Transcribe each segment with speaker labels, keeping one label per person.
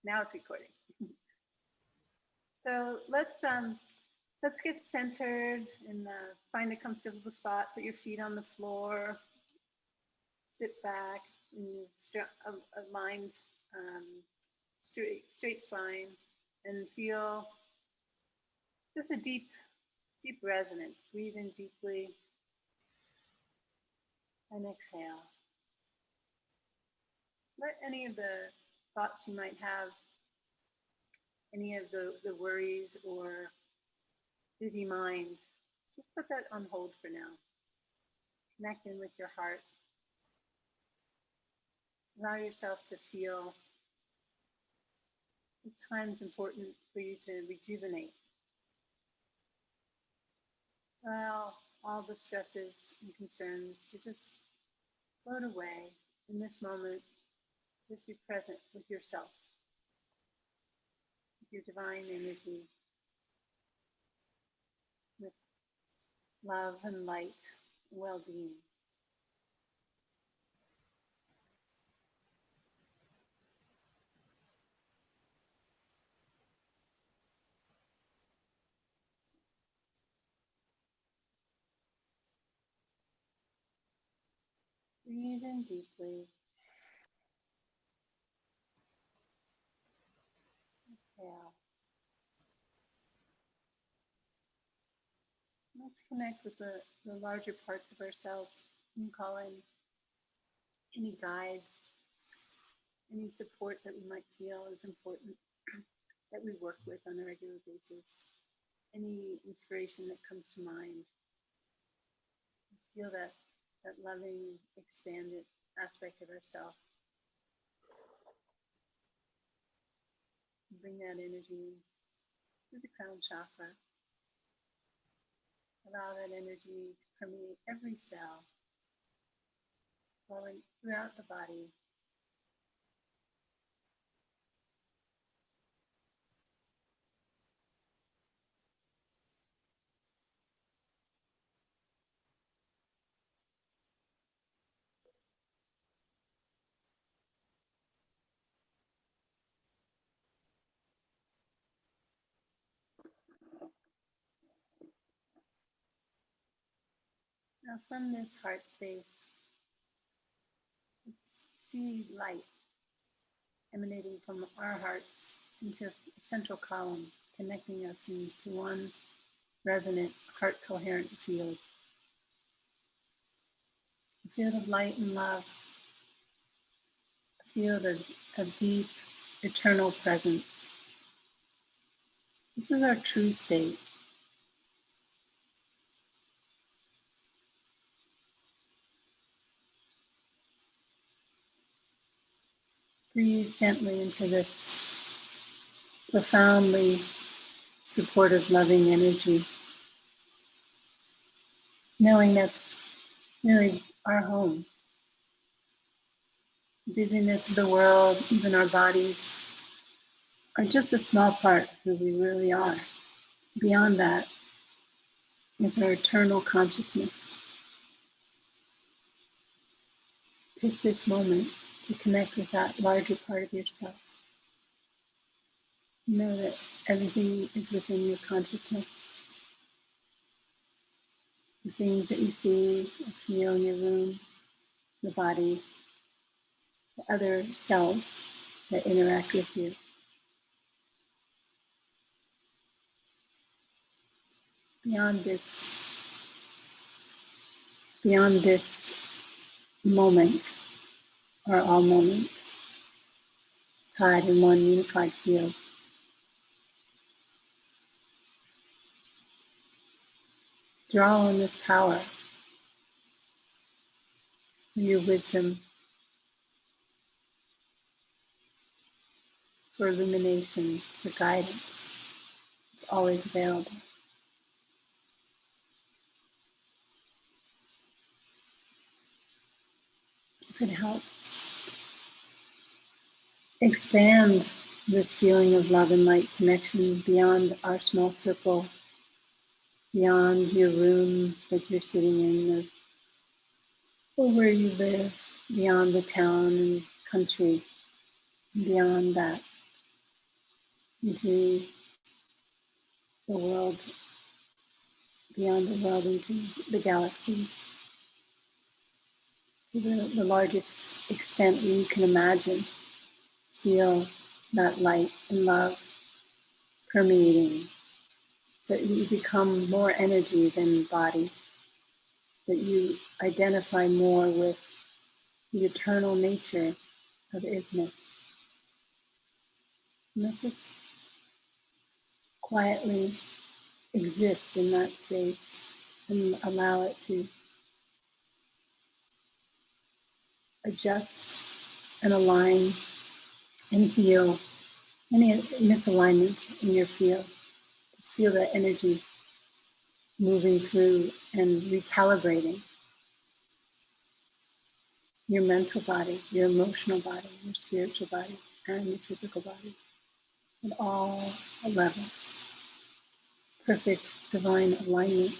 Speaker 1: Now it's recording. So let's get centered and find a comfortable spot. Put your feet on the floor. Sit back and aligned, straight spine, and feel just a deep resonance. Breathe in deeply and exhale. Let any of the thoughts you might have, any of the worries or busy mind, just put that on hold for now. Connect in with your heart. Allow yourself to feel this time is important for you to rejuvenate. Allow all the stresses and concerns to just float away in this moment. Just be present with yourself, with your divine energy, with love and light and well-being. Breathe in deeply. Exhale. Let's connect with the larger parts of ourselves. You can call in any guides, any support that we might feel is important that we work with on a regular basis. Any inspiration that comes to mind. Just feel that loving, expanded aspect of ourself. Bring that energy through the crown chakra. Allow that energy to permeate every cell, flowing throughout the body. Now from this heart space, let's see light emanating from our hearts into a central column, connecting us into one resonant, heart-coherent field. A field of light and love, a field of deep, eternal presence. This is our true state. Breathe gently into this profoundly supportive, loving energy, knowing that's really our home. The busyness of the world, even our bodies, are just a small part of who we really are. Beyond that is our eternal consciousness. Take this moment to connect with that larger part of yourself. Know that everything is within your consciousness. The things that you see or feel in your room, the body, the other selves that interact with you. Beyond this moment are all moments tied in one unified field. Draw on this power for your wisdom, for illumination, for guidance. It's always available. If it helps, expand this feeling of love and light connection beyond our small circle, beyond your room that you're sitting in, or where you live, beyond the town and country, beyond that. into the world, beyond the world, into the galaxies, to the largest extent that you can imagine. Feel that light and love permeating, so that you become more energy than body, that you identify more with the eternal nature of isness. And let's just quietly exist in that space and allow it to adjust and align and heal any misalignment in your field. Just feel that energy moving through and recalibrating your mental body, your emotional body, your spiritual body, and your physical body at all levels. Perfect divine alignment,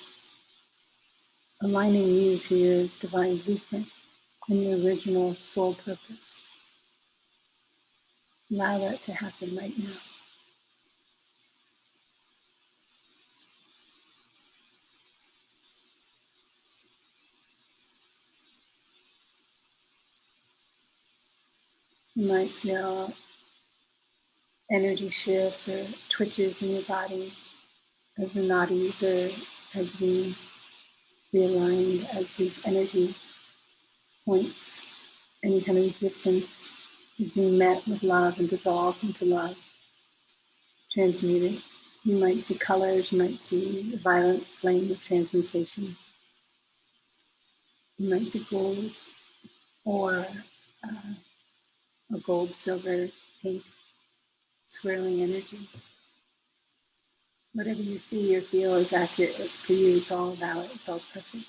Speaker 1: aligning you to your divine blueprint and your original soul purpose. Allow that to happen right now. You might feel energy shifts or twitches in your body as the nadis are being realigned, as these energy points, any kind of resistance is being met with love and dissolved into love, transmuted. You might see colors, you might see the violent flame of transmutation. You might see gold or a gold, silver, pink, swirling energy. Whatever you see or feel is accurate for you. It's all valid. It's all perfect.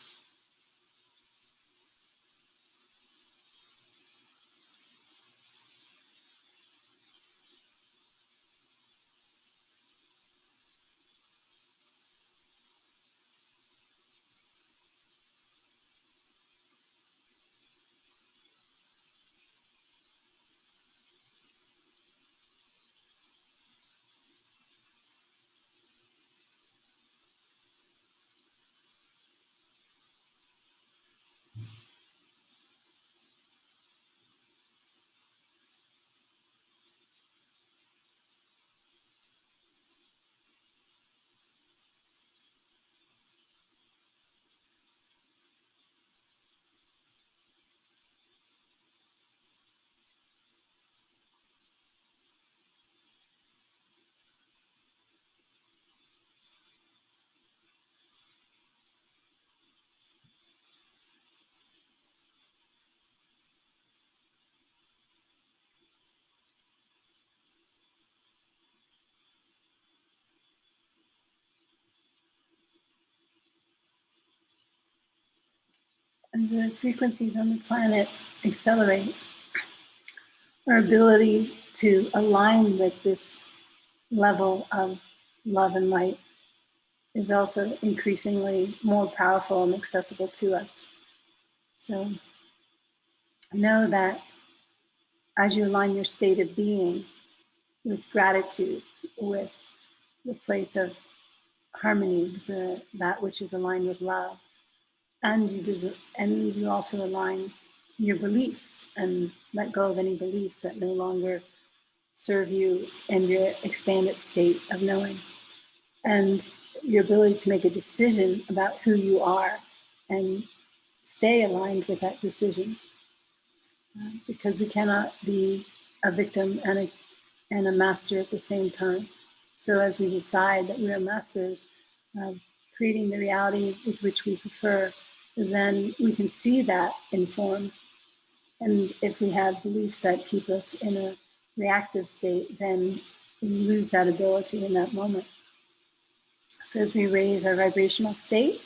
Speaker 1: As the frequencies on the planet accelerate, our ability to align with this level of love and light is also increasingly more powerful and accessible to us. So know that as you align your state of being with gratitude, with the place of harmony, with that which is aligned with love, and you also align your beliefs and let go of any beliefs that no longer serve you and your expanded state of knowing, and your ability to make a decision about who you are and stay aligned with that decision, because we cannot be a victim and a master at the same time. So as we decide that we are masters, creating the reality with which we prefer, then we can see that in form. And if we have beliefs that keep us in a reactive state, then we lose that ability in that moment. So as we raise our vibrational state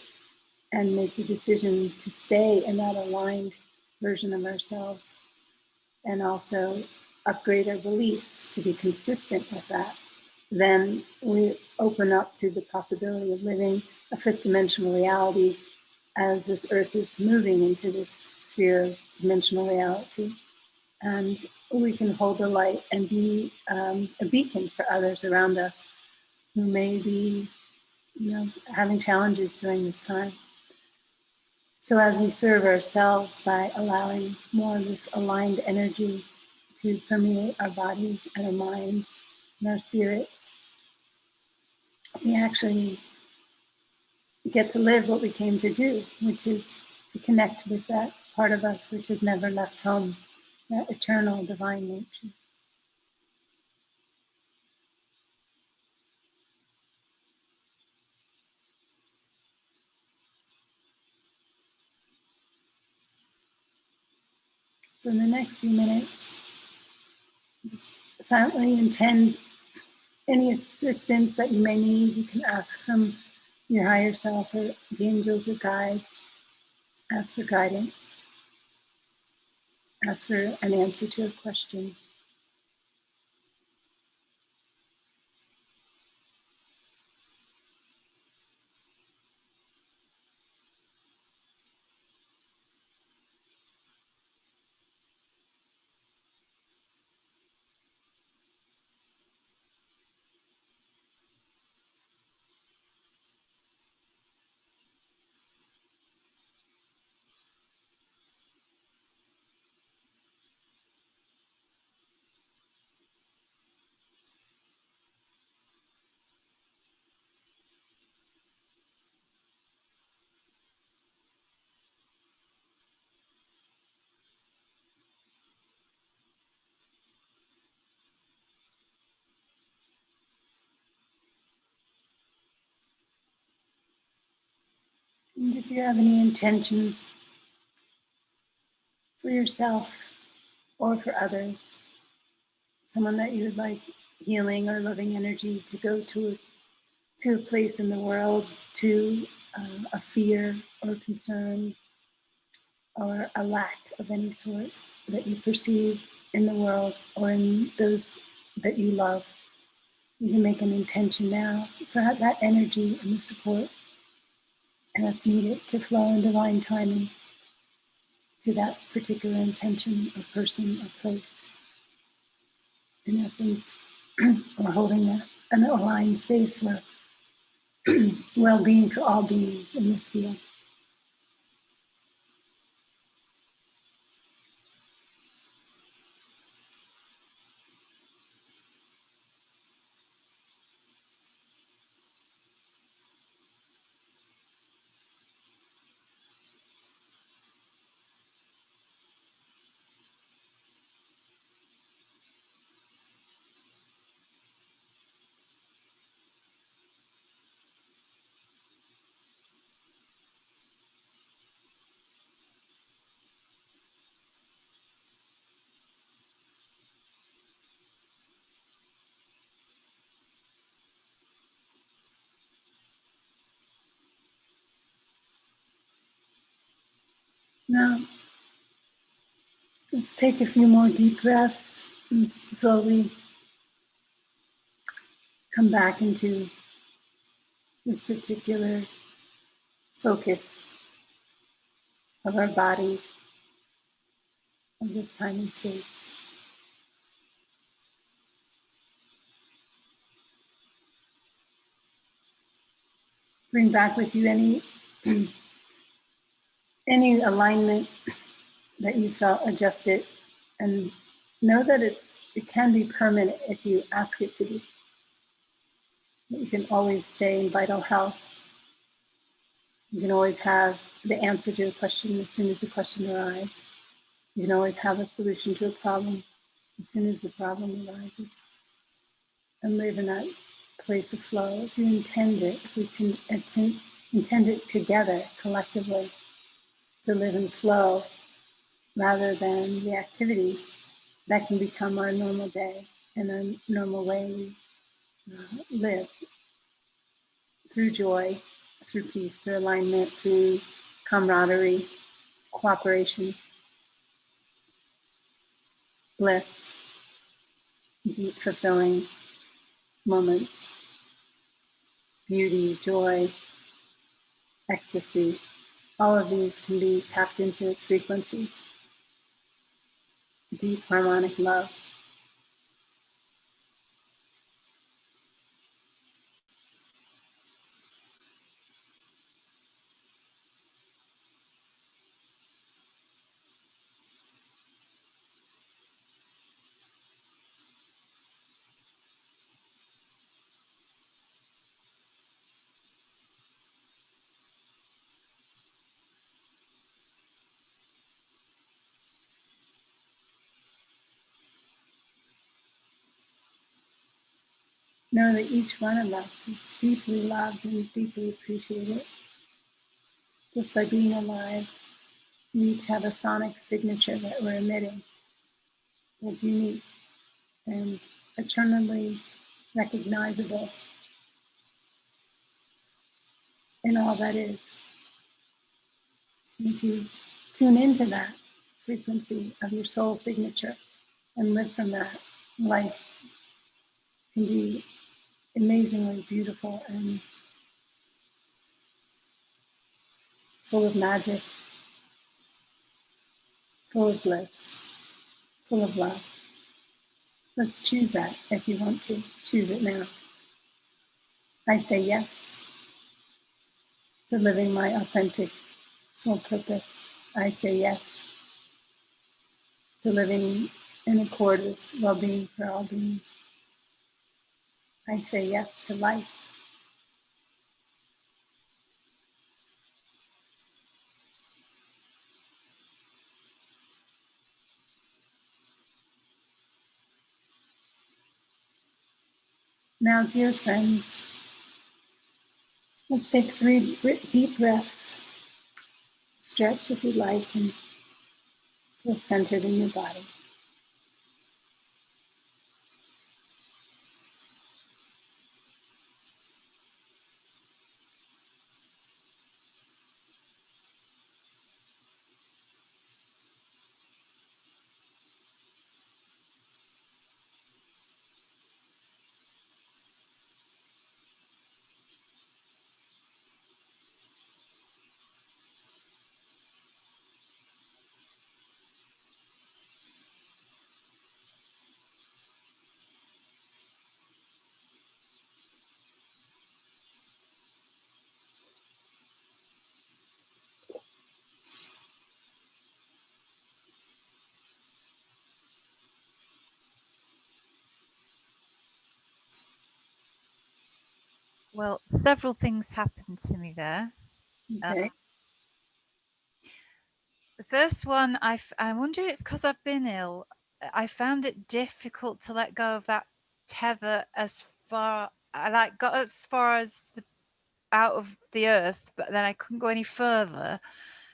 Speaker 1: and make the decision to stay in that aligned version of ourselves, and also upgrade our beliefs to be consistent with that, then we open up to the possibility of living a fifth dimensional reality as this earth is moving into this sphere of dimensional reality. And we can hold the light and be a beacon for others around us who may be, having challenges during this time. So as we serve ourselves by allowing more of this aligned energy to permeate our bodies and our minds and our spirits, we actually get to live what we came to do, which is to connect with that part of us which has never left home, that eternal divine nature. So in the next few minutes, just silently intend any assistance that you may need. You can ask from your higher self or the angels or guides. Ask for guidance. Ask for an answer to a question. And if you have any intentions for yourself or for others, someone that you would like healing or loving energy to go to a place in the world, to a fear or concern or a lack of any sort that you perceive in the world or in those that you love, you can make an intention now for that energy and the support and that's needed to flow in divine timing to that particular intention or person or place. In essence, we're holding an aligned space for well-being for all beings in this field. Now, let's take a few more deep breaths and slowly come back into this particular focus of our bodies, of this time and space. Bring back with you any alignment that you felt adjusted, and know that it can be permanent if you ask it to be. You can always stay in vital health. You can always have the answer to a question as soon as the question arises. You can always have a solution to a problem as soon as the problem arises. And live in that place of flow. If you intend it, if we intend it together, collectively, to live in flow rather than the activity, that can become our normal day and our normal way we live, through joy, through peace, through alignment, through camaraderie, cooperation, bliss, deep, fulfilling moments, beauty, joy, ecstasy. All of these can be tapped into as frequencies. deep harmonic love. Know that each one of us is deeply loved and deeply appreciated. Just by being alive, we each have a sonic signature that we're emitting that's unique and eternally recognizable in all that is. And if you tune into that frequency of your soul signature and live from that, life can be amazingly beautiful and full of magic, full of bliss, full of love. Let's choose that if you want to. Choose it now. I say yes to living my authentic soul purpose. I say yes to living in accord with well-being for all beings. I say yes to life. Now, dear friends, let's take 3 deep breaths. Stretch if you like and feel centered in your body.
Speaker 2: Well, several things happened to me there.
Speaker 1: Okay.
Speaker 2: The first one, I wonder if it's because I've been ill. I found it difficult to let go of that tether as far. I like got as far as the out of the earth, but then I couldn't go any further.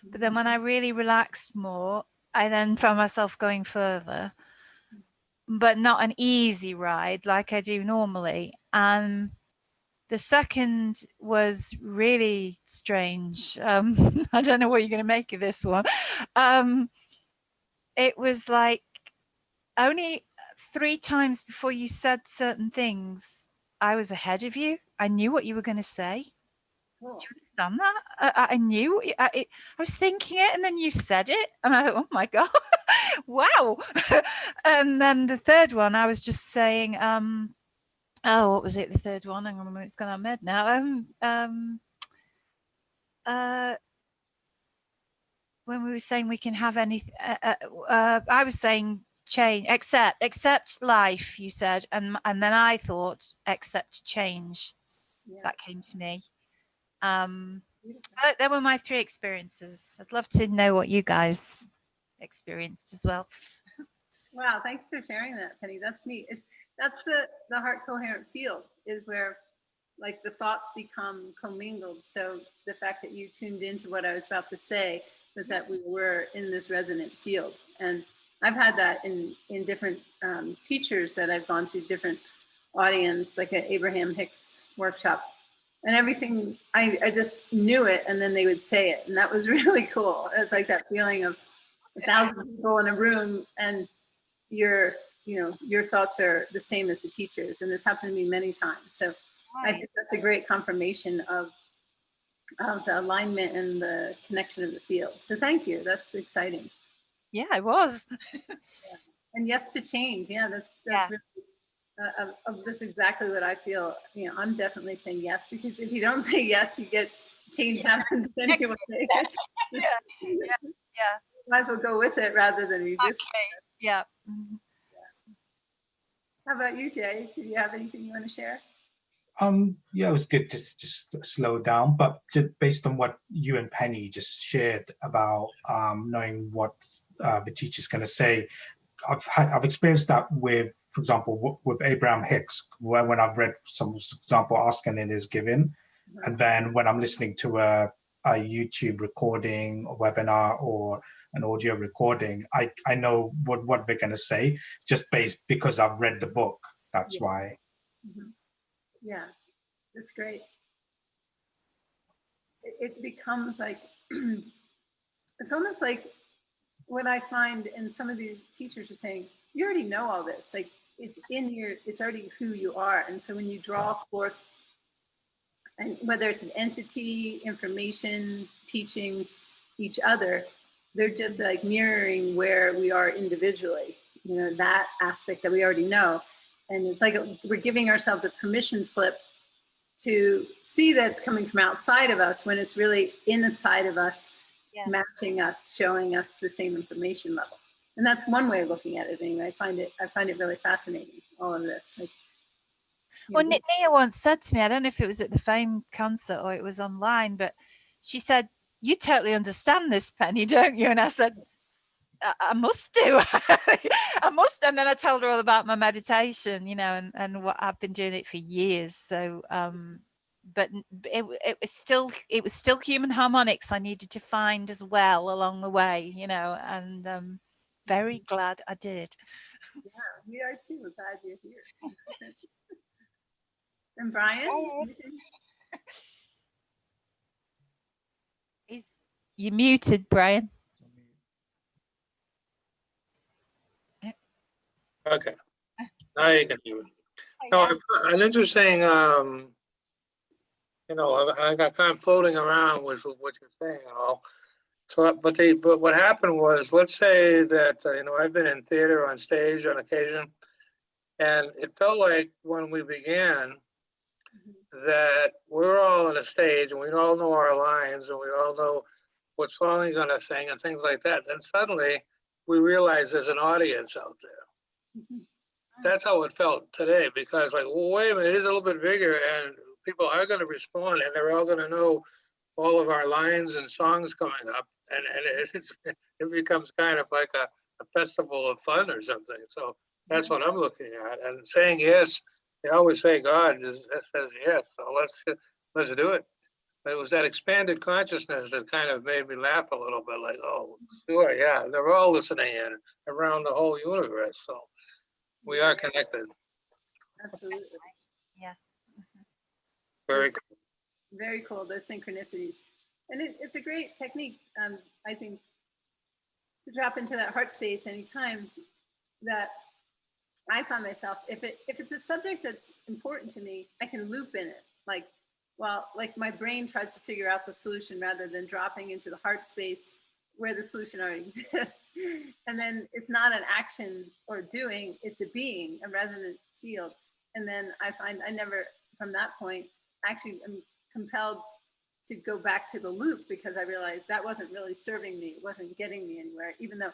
Speaker 2: But then when I really relaxed more, I then found myself going further, but not an easy ride like I do normally. And the second was really strange. I don't know what you're going to make of this one. It was like only 3 times before you said certain things, I was ahead of you. I knew what you were going to say.
Speaker 1: Cool.
Speaker 2: Do you understand that? I knew. I was thinking it, and then you said it, and I thought, "Oh my god, wow!" And then the third one, I was just saying, "Oh, what was it? The third one? Hang on a minute, it's gone on med now." When we were saying we can have any, I was saying change, accept life. You said, and then I thought accept change.
Speaker 1: Yeah.
Speaker 2: That came to me. There were my 3 experiences. I'd love to know what you guys experienced as well.
Speaker 1: Wow, thanks for sharing that, Penny. That's neat. That's the heart coherent field is where like the thoughts become commingled. So the fact that you tuned into what I was about to say was that we were in this resonant field. And I've had that in different teachers that I've gone to, different audience, like an Abraham Hicks workshop. And everything, I just knew it, and then they would say it. And that was really cool. It's like that feeling of 1,000 people in a room, and your thoughts are the same as the teachers. And this happened to me many times. So I think that's a great confirmation of the alignment and the connection of the field. So thank you. That's exciting.
Speaker 2: Yeah, I was.
Speaker 1: And yes to change. Yeah, that's
Speaker 2: Yeah.
Speaker 1: really this is exactly what I feel. You know, I'm definitely saying yes, because if you don't say yes, you get change happens anyway.
Speaker 2: Yeah, yeah, yeah.
Speaker 1: Might as well go with it rather than resist.
Speaker 2: Okay. Yeah. Mhm.
Speaker 1: How about you, Jay? Do you have anything you want to share?
Speaker 3: Yeah, it was good to just slow down, but just based on what you and Penny just shared about knowing what the teacher's going to say, I've experienced that with, for example, with Abraham Hicks, when I've read some, for example, asking and is given, and then when I'm listening to a YouTube recording, a webinar, or an audio recording, I know what they're going to say just based because I've read the book. That's
Speaker 1: Yeah.
Speaker 3: why.
Speaker 1: Yeah, that's great. It becomes like it's almost like what I find, and some of these teachers are saying, you already know all this. Like it's in your, it's already who you are. And so when you draw forth, and whether it's an entity, information, teachings, each other, they're just like mirroring where we are individually, you know, that aspect that we already know. And it's like we're giving ourselves a permission slip to see that it's coming from outside of us when it's really inside of us,
Speaker 2: Yeah.
Speaker 1: matching us, showing us the same information level. And that's one way of looking at it. Anyway, I find it really fascinating, all of this. Like,
Speaker 2: Well, Nia once said to me, I don't know if it was at the Fame concert or it was online, but she said, "You totally understand this, Penny, don't you?" And I said, I must do. I must. And then I told her all about my meditation, you know, and what I've been doing it for years. So, but it was still human harmonics I needed to find as well along the way, you know, and very glad I did.
Speaker 1: Yeah, we are too. We're glad you're here. And Brian,
Speaker 2: You muted, Brian.
Speaker 4: Okay. Now you can hear me. No, an interesting, you know, I got kind of floating around with what you're saying and all. So, but what happened was, let's say that, you know, I've been in theater on stage on occasion, and it felt like when we began that we're all on a stage and we all know our lines and we all know what song you're gonna sing and things like that. Then suddenly we realize there's an audience out there. That's how it felt today, because like, well, wait a minute, it is a little bit bigger and people are going to respond and they're all going to know all of our lines and songs coming up. And it becomes kind of like a festival of fun or something. So that's what I'm looking at. And saying yes, they always say God says yes. So let's do it. But it was that expanded consciousness that kind of made me laugh a little bit, like, oh, sure, yeah, they're all listening in around the whole universe. So we are connected.
Speaker 1: absolutely.
Speaker 2: Yeah.
Speaker 4: Very
Speaker 1: cool. Very cool, those synchronicities. And it's a great technique, I think, to drop into that heart space anytime that I find myself, if it's a subject that's important to me, I can loop in it. Like, well, like my brain tries to figure out the solution rather than dropping into the heart space where the solution already exists. And then it's not an action or doing, it's a being, a resonant field. And then I find I never, from that point, actually am compelled to go back to the loop, because I realized that wasn't really serving me. It wasn't getting me anywhere, even though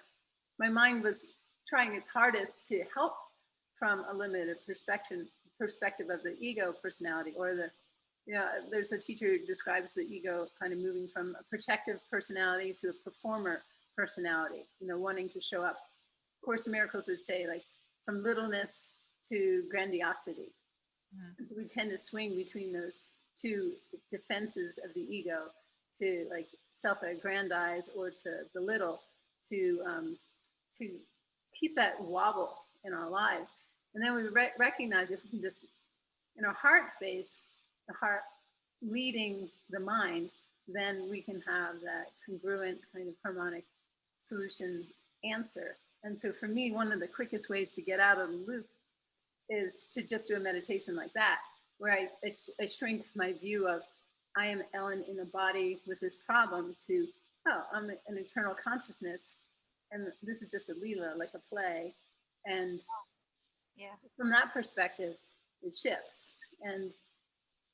Speaker 1: my mind was trying its hardest to help from a limited perspective of the ego personality, or the, you know, there's a teacher who describes the ego kind of moving from a protective personality to a performer personality, you know, wanting to show up. Course in Miracles would say, like, from littleness to grandiosity. And so we tend to swing between those two defenses of the ego, to like self-aggrandize or to belittle, to keep that wobble in our lives. And then we recognize, if we can just, in our heart space, the heart leading the mind, then we can have that congruent kind of harmonic solution answer. And so for me, one of the quickest ways to get out of the loop is to just do a meditation like that, where I shrink my view of I am Ellen in a body with this problem to, oh, I'm an internal consciousness, and this is just a lila, like a play, And
Speaker 2: Yeah.
Speaker 1: from that perspective, it shifts. And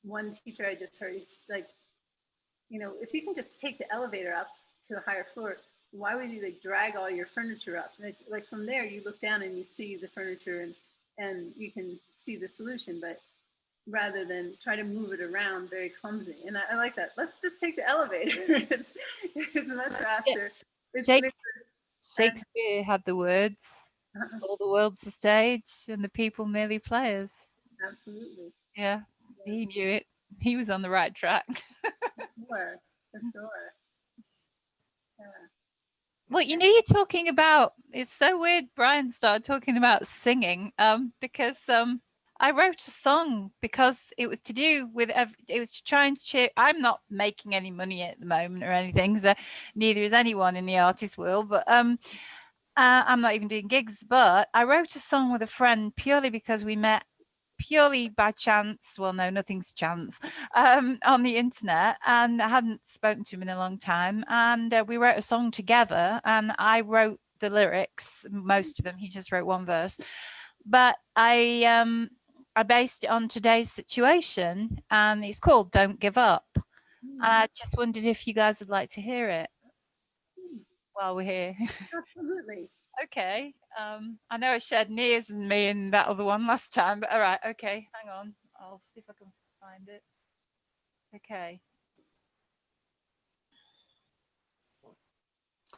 Speaker 1: one teacher I just heard, he's like, you know, if you can just take the elevator up to a higher floor, why would you like drag all your furniture up? Like from there, you look down and you see the furniture and you can see the solution, but rather than try to move it around very clumsy. And I like that. Let's just take the elevator. It's much faster. It's
Speaker 2: Shakespeare had the words, all the world's a stage and the people merely players.
Speaker 1: Absolutely.
Speaker 2: Yeah, he knew it. He was on the right track.
Speaker 1: For sure. Yeah.
Speaker 2: Well, you know, you're talking about, it's so weird Brian started talking about singing, because I wrote a song because it was to do with, it was to try and cheer. I'm not making any money at the moment or anything, so neither is anyone in the artist world, but I'm not even doing gigs, but I wrote a song with a friend purely because we met purely by chance. Well, no, nothing's chance, on the internet, and I hadn't spoken to him in a long time. And we wrote a song together, and I wrote the lyrics, most of them. He just wrote one verse, but I based it on today's situation, and it's called "Don't Give Up." And I just wondered if you guys would like to hear it while we're here.
Speaker 1: Absolutely.
Speaker 2: Okay. I know I shared Nia's and me and that other one last time, but all right. Okay. Hang on. I'll see if I can find it. Okay.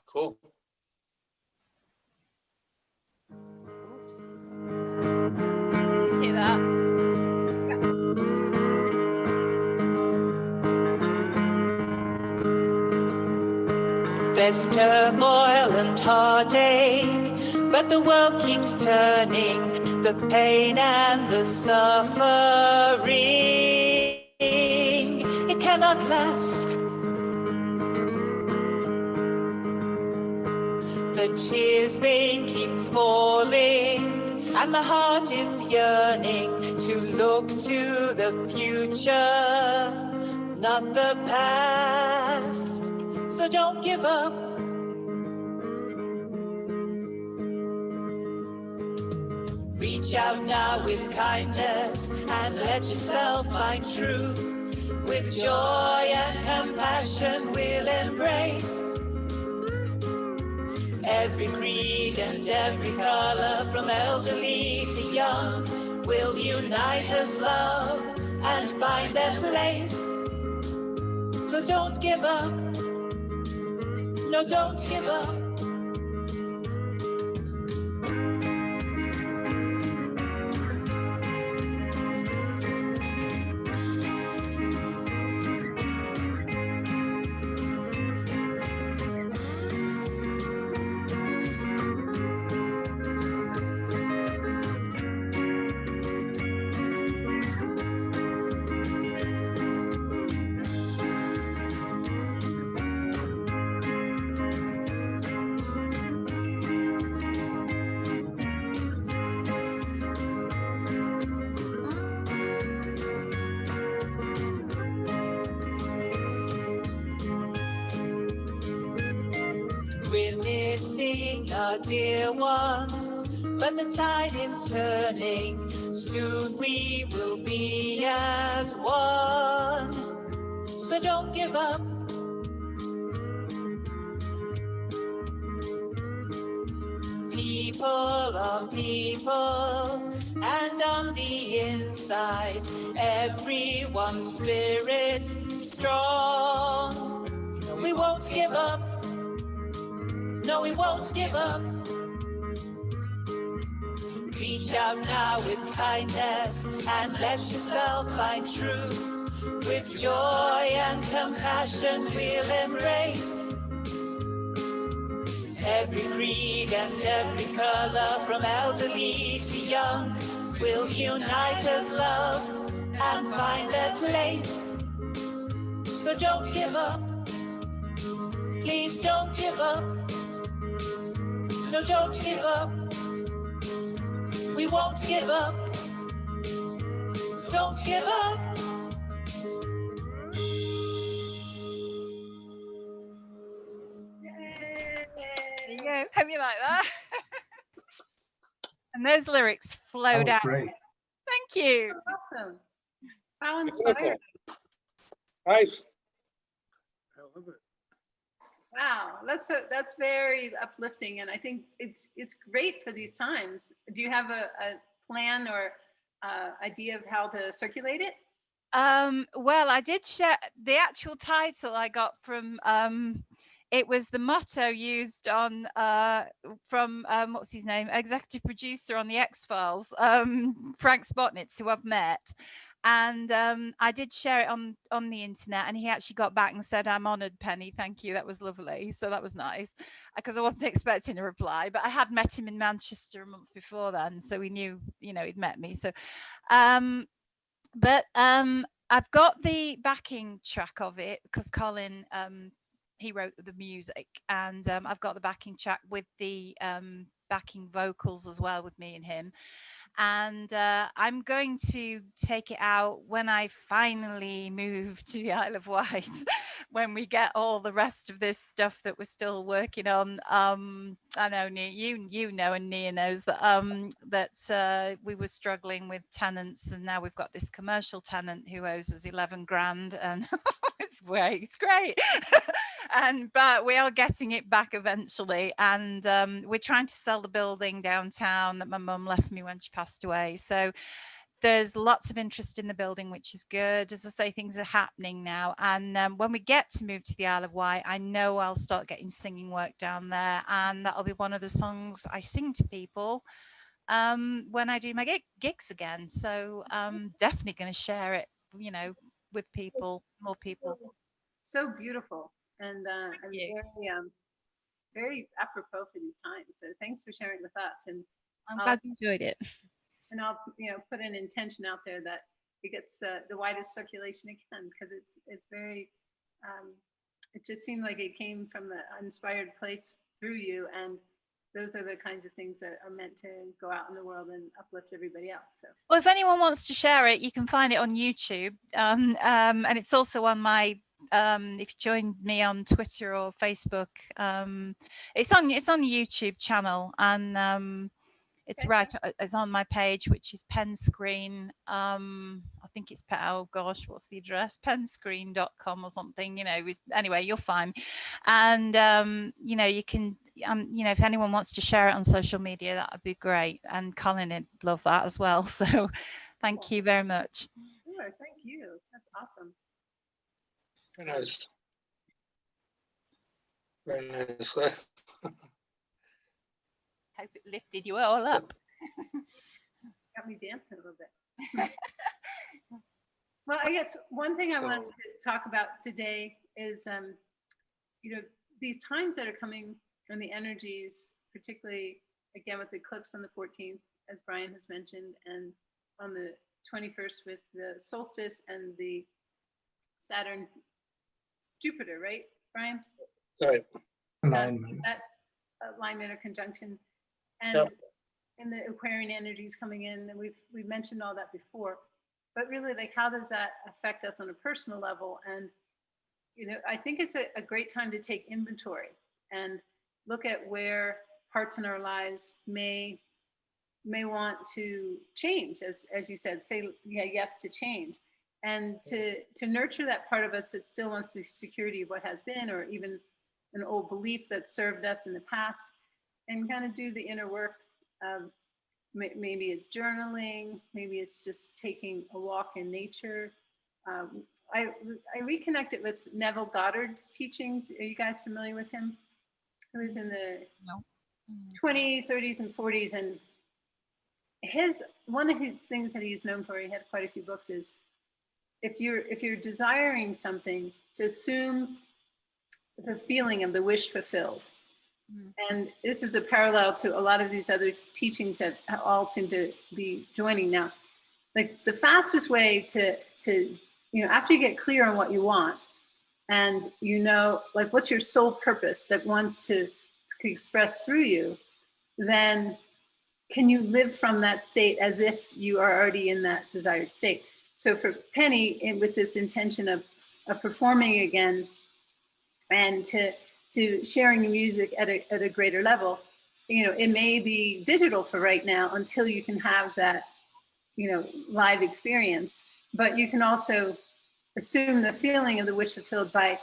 Speaker 4: Cool.
Speaker 2: Oops. Can you hear that?
Speaker 5: There's turmoil and heartache, but the world keeps turning, the pain and the suffering, it cannot last. The tears, they keep falling, and my heart is yearning to look to the future, not the past. So don't give up. Reach out now with kindness and let yourself find truth. With joy and compassion we'll embrace every creed and every color, from elderly to young, will unite as love and find their place. So don't give up. No, don't give up. We're missing our dear ones, but the tide is turning. Soon we will be as one. So don't give up. People are people, and on the inside, everyone's spirit's strong. We won't give up. No, we won't give up. Reach out now with kindness and let yourself find truth. With joy and compassion we'll embrace every creed and every color, from elderly to young, will unite as love and find their place. So don't give up. Please don't give up. No, don't give up. We won't give up. Don't give up.
Speaker 2: There you go. Hope you like that. And those lyrics
Speaker 3: That
Speaker 2: flowed
Speaker 3: was
Speaker 2: out.
Speaker 3: great.
Speaker 2: Thank you.
Speaker 1: Awesome. How
Speaker 4: Beautiful.
Speaker 1: inspiring.
Speaker 4: Nice. I love it.
Speaker 1: Wow, that's very uplifting, and I think it's great for these times. Do you have a plan or idea of how to circulate it?
Speaker 2: Well, I did share the actual title I got from it was the motto used on from what's his name, executive producer on the X-Files, Frank Spotnitz, who I've met. And I did share it on the internet, and he actually got back and said, "I'm honored, Penny. Thank you. That was lovely." So that was nice, because I wasn't expecting a reply, but I had met him in Manchester a month before then, so we knew, he'd met me. So but I've got the backing track of it because Colin he wrote the music, and I've got the backing track with the backing vocals as well with me and him. And I'm going to take it out when I finally move to the Isle of Wight, when we get all the rest of this stuff that we're still working on. I know you know, and Nia knows that that we were struggling with tenants, and now we've got this commercial tenant who owes us 11 grand, and it's great. But we are getting it back eventually, and we're trying to sell the building downtown that my mum left me when she passed away. So there's lots of interest in the building, which is good. As I say, things are happening now, and when we get to move to the Isle of Wight, I know I'll start getting singing work down there, and that'll be one of the songs I sing to people when I do my gigs again. So definitely going to share it, with people, more people.
Speaker 1: So beautiful, and I'm very apropos for these times. So thanks for sharing with us, and
Speaker 2: I'm glad you enjoyed it.
Speaker 1: And I'll put an intention out there that it gets the widest circulation it can, because it's very it just seemed like it came from an inspired place through you, and those are the kinds of things that are meant to go out in the world and uplift everybody else. So, well,
Speaker 2: if anyone wants to share it, you can find it on YouTube, and it's also on my if you join me on Twitter or Facebook, it's on the YouTube channel, and it's right. It's on my page, which is Penscreen. I think it's what's the address? Penscreen.com or something. Anyway, you'll find me. And you can. If anyone wants to share it on social media, that would be great. And Colin would love that as well. So, thank you very much.
Speaker 1: Sure, thank you. That's awesome.
Speaker 4: Very nice. Very nice.
Speaker 2: Hope it lifted you all up.
Speaker 1: Got me dancing a little bit. Well, I guess one thing I wanted to talk about today is, these times that are coming, and the energies, particularly again with the eclipse on the 14th, as Brian has mentioned, and on the 21st with the solstice and the Saturn Jupiter, right, Brian?
Speaker 4: Right.
Speaker 3: Alignment.
Speaker 1: That alignment or conjunction, and and the Aquarian energies coming in, and we've mentioned all that before, but really, like, how does that affect us on a personal level? And I think it's a great time to take inventory and look at where parts in our lives may want to change, as you said, say yes to change, and to nurture that part of us that still wants the security of what has been, or even an old belief that served us in the past, and kind of do the inner work. Maybe it's journaling, maybe it's just taking a walk in nature. I reconnected with Neville Goddard's teaching. Are you guys familiar with him? He was in the 20s, 30s, and 40s, and one of his things that he's known for, he had quite a few books, is if you're desiring something, to assume the feeling of the wish fulfilled. And this is a parallel to a lot of these other teachings that all seem to be joining now. Like, the fastest way to after you get clear on what you want, and like, what's your soul purpose that wants to express through you, then can you live from that state as if you are already in that desired state? So for Penny, with this intention of performing again, and to sharing music at a greater level, you know, it may be digital for right now until you can have that, you know, live experience, but you can also assume the feeling of the wish fulfilled by,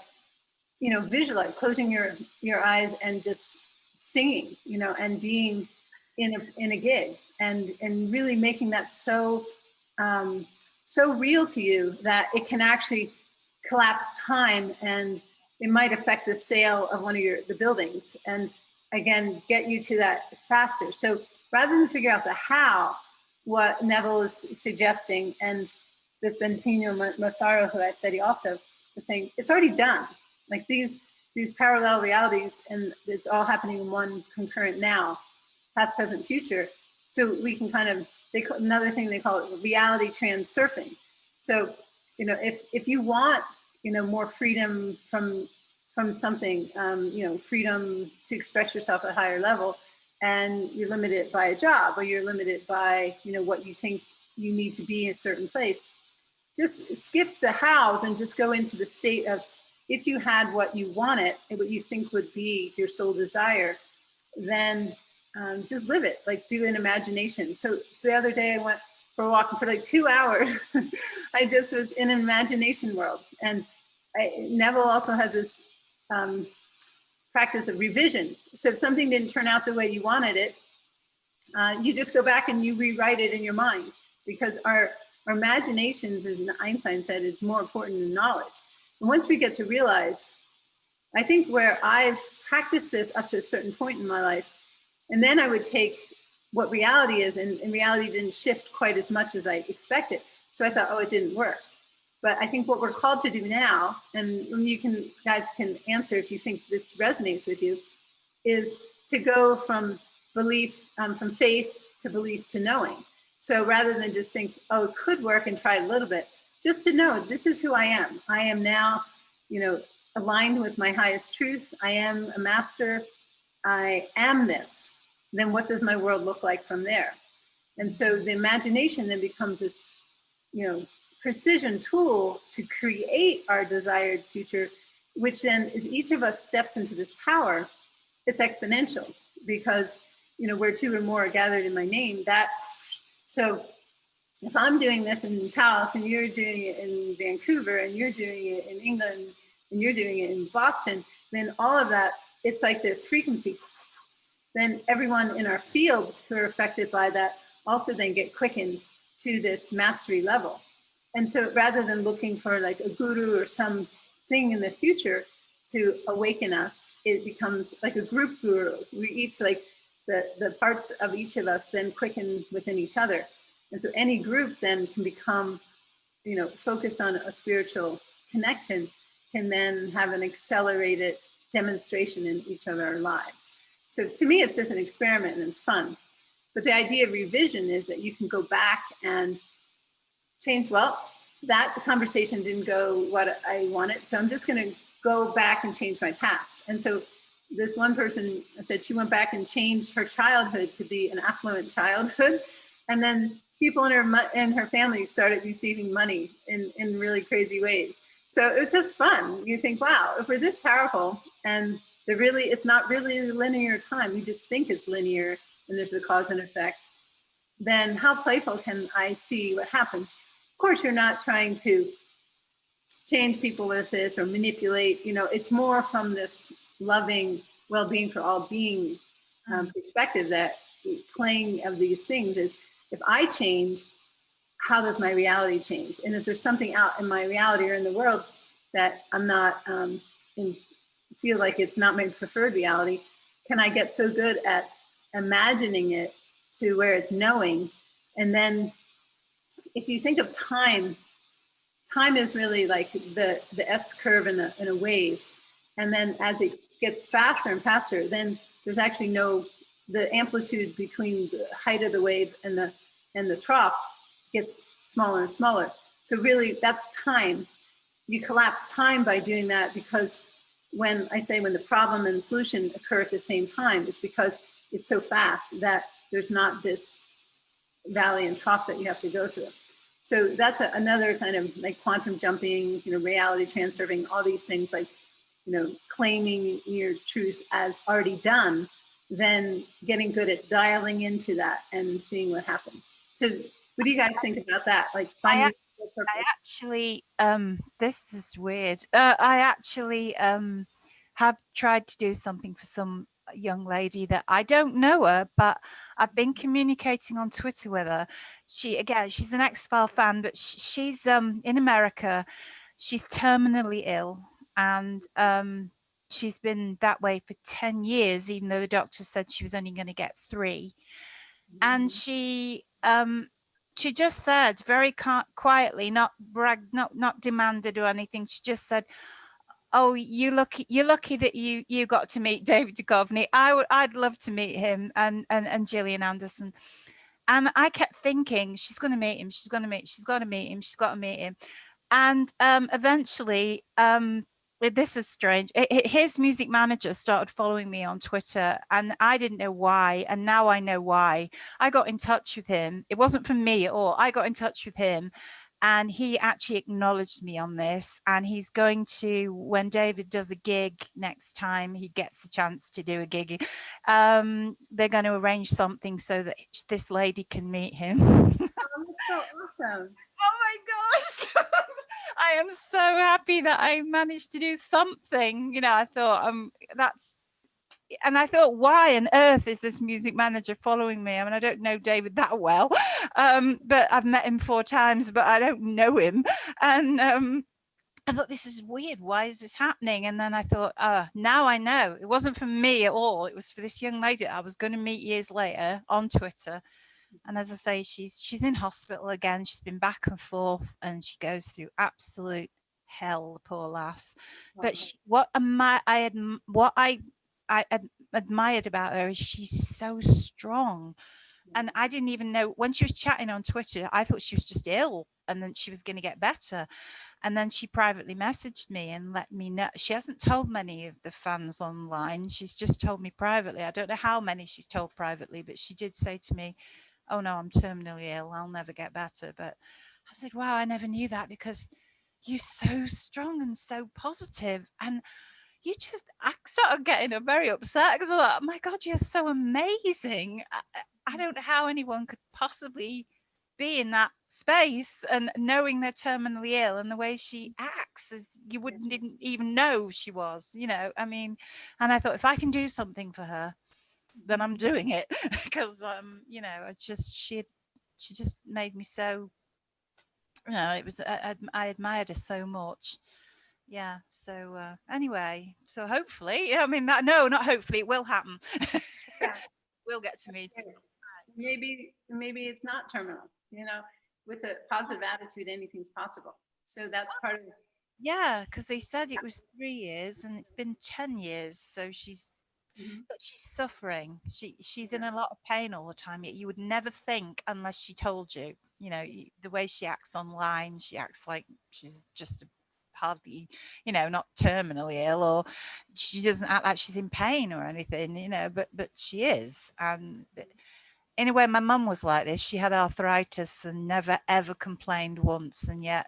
Speaker 1: you know, visualize, closing your eyes and just singing, you know, and being in a gig and really making that so so real to you that it can actually collapse time, and it might affect the sale of one of the buildings, and again get you to that faster. So rather than figure out the how, what Neville is suggesting, and this Bentinho Massaro, who I study also, was saying it's already done. Like these parallel realities, and it's all happening in one concurrent now, past, present, future. So we can kind of, another thing they call it reality transurfing. So, you know, if you want, you know, more freedom from something, you know, freedom to express yourself at a higher level, and you're limited by a job, or you're limited by, you know, what you think you need to be in a certain place, just skip the hows and just go into the state of, if you had what you wanted and what you think would be your soul desire, then just live it, like do an imagination. So the other day I went for a walk, and for like 2 hours, I just was in an imagination world. And Neville also has this practice of revision. So if something didn't turn out the way you wanted it, you just go back and you rewrite it in your mind, because our imaginations, as Einstein said, is more important than knowledge. And once we get to realize, I think where I've practiced this up to a certain point in my life, and then I would take what reality is, and reality didn't shift quite as much as I expected. So I thought, oh, it didn't work. But I think what we're called to do now, and you guys can answer if you think this resonates with you, is to go from belief, from faith to belief to knowing. So rather than just think, oh, it could work and try a little bit, just to know this is who I am. I am now, you know, aligned with my highest truth. I am a master. I am this. Then what does my world look like from there? And so the imagination then becomes this, you know, precision tool to create our desired future, which then, as each of us steps into this power, it's exponential, because, you know, where two or more are gathered in my name, that, so if I'm doing this in Taos, and you're doing it in Vancouver, and you're doing it in England, and you're doing it in Boston, then all of that, it's like this frequency. Then everyone in our fields who are affected by that also then get quickened to this mastery level. And so rather than looking for like a guru or some thing in the future to awaken us, it becomes like a group guru. We each, like the parts of each of us then quicken within each other. And so any group then can become, you know, focused on a spiritual connection, can then have an accelerated demonstration in each of our lives. So to me, it's just an experiment and it's fun. But the idea of revision is that you can go back and change, well, that conversation didn't go what I wanted, so I'm just gonna go back and change my past. And so this one person said she went back and changed her childhood to be an affluent childhood. And then people in her family started receiving money in really crazy ways. So it was just fun. You think, wow, if we're this powerful, and it's not really linear time, we just think it's linear and there's a cause and effect, then how playful can I see what happens? Of course, you're not trying to change people with this or manipulate, you know, it's more from this loving well-being for all being perspective, that playing of these things is, if I change, how does my reality change? And if there's something out in my reality or in the world that I'm not, feel like it's not my preferred reality, can I get so good at imagining it to where it's knowing? And then if you think of time is really like the S curve in a wave. And then as it gets faster and faster, then there's actually the amplitude between the height of the wave and the trough gets smaller and smaller. So really that's time. You collapse time by doing that, because when the problem and the solution occur at the same time, it's because it's so fast that there's not this valley and trough that you have to go through. So that's another kind of like quantum jumping, you know, reality transurfing, all these things, like, you know, claiming your truth as already done, then getting good at dialing into that and seeing what happens. So what do you guys think about that? Like finding your
Speaker 2: I
Speaker 1: purpose.
Speaker 2: actually, this is weird. I actually have tried to do something for some young lady that I don't know her, but I've been communicating on Twitter with her. She's an X-File fan, but she's in America. She's terminally ill, and she's been that way for 10 years, even though the doctor said she was only going to get 3. And she just said very quietly, not demanded or anything. She just said, "Oh, you're lucky that you got to meet David Duchovny. I'd love to meet him and Gillian Anderson." And I kept thinking, she's going to meet him. She's got to meet him. And eventually, this is strange. His music manager started following me on Twitter, and I didn't know why. And now I know why. I got in touch with him. It wasn't from me at all. I got in touch with him, and he actually acknowledged me on this. And he's going to, when David does a gig next time, he gets a chance to do a gig. They're going to arrange something so that this lady can meet him.
Speaker 1: Oh, that's so awesome.
Speaker 2: Oh my gosh. I am so happy that I managed to do something. I thought I thought, why on earth is this music manager following me? I mean, I don't know David that well, but I've met him 4 times, but I don't know him. And I thought, this is weird. Why is this happening? And then I thought, now I know. It wasn't for me at all. It was for this young lady I was going to meet years later on Twitter. And as I say, she's in hospital again. She's been back and forth, and she goes through absolute hell, the poor lass. But what I admired about her is she's so strong. And I didn't even know, when she was chatting on Twitter, I thought she was just ill and then she was going to get better. And then she privately messaged me and let me know. She hasn't told many of the fans online. She's just told me privately. I don't know how many she's told privately, but she did say to me, "Oh no, I'm terminally ill. I'll never get better." But I said, wow, I never knew that, because you're so strong and so positive. And I started getting very upset, because I thought, oh my God, you're so amazing. I don't know how anyone could possibly be in that space, and knowing they're terminally ill, and the way she acts, is you didn't even know she was, I mean. And I thought, if I can do something for her, then I'm doing it, because she just made me so, it was, I admired her so much. Yeah. So anyway, so hopefully, I mean, not hopefully, it will happen.
Speaker 1: Yeah.
Speaker 2: We'll get to meet him.
Speaker 1: Maybe it's not terminal, with a positive attitude, anything's possible. So that's part of it.
Speaker 2: Yeah, because they said it was 3 years and it's been 10 years. So but she's suffering. She's in a lot of pain all the time. Yet you would never think, unless she told you. The way she acts online, she acts like she's just hardly, not terminally ill, or she doesn't act like she's in pain or anything, but she is. And anyway, my mum was like this. She had arthritis and never ever complained once, and yet,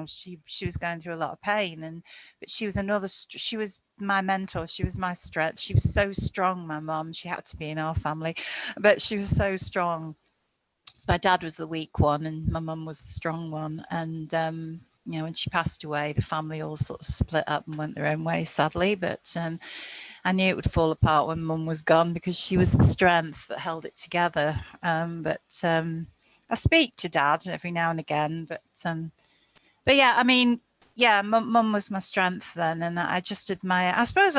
Speaker 2: she was going through a lot of pain. But she was she was my mentor. She was my strength. She was so strong, my mum. She had to be in our family, but she was so strong. So my dad was the weak one and my mum was the strong one. And when she passed away, the family all sort of split up and went their own way, sadly. But I knew it would fall apart when mum was gone, because she was the strength that held it together. But I speak to dad every now and again. But yeah, I mean, yeah, mum was my strength then, and I just admire. I suppose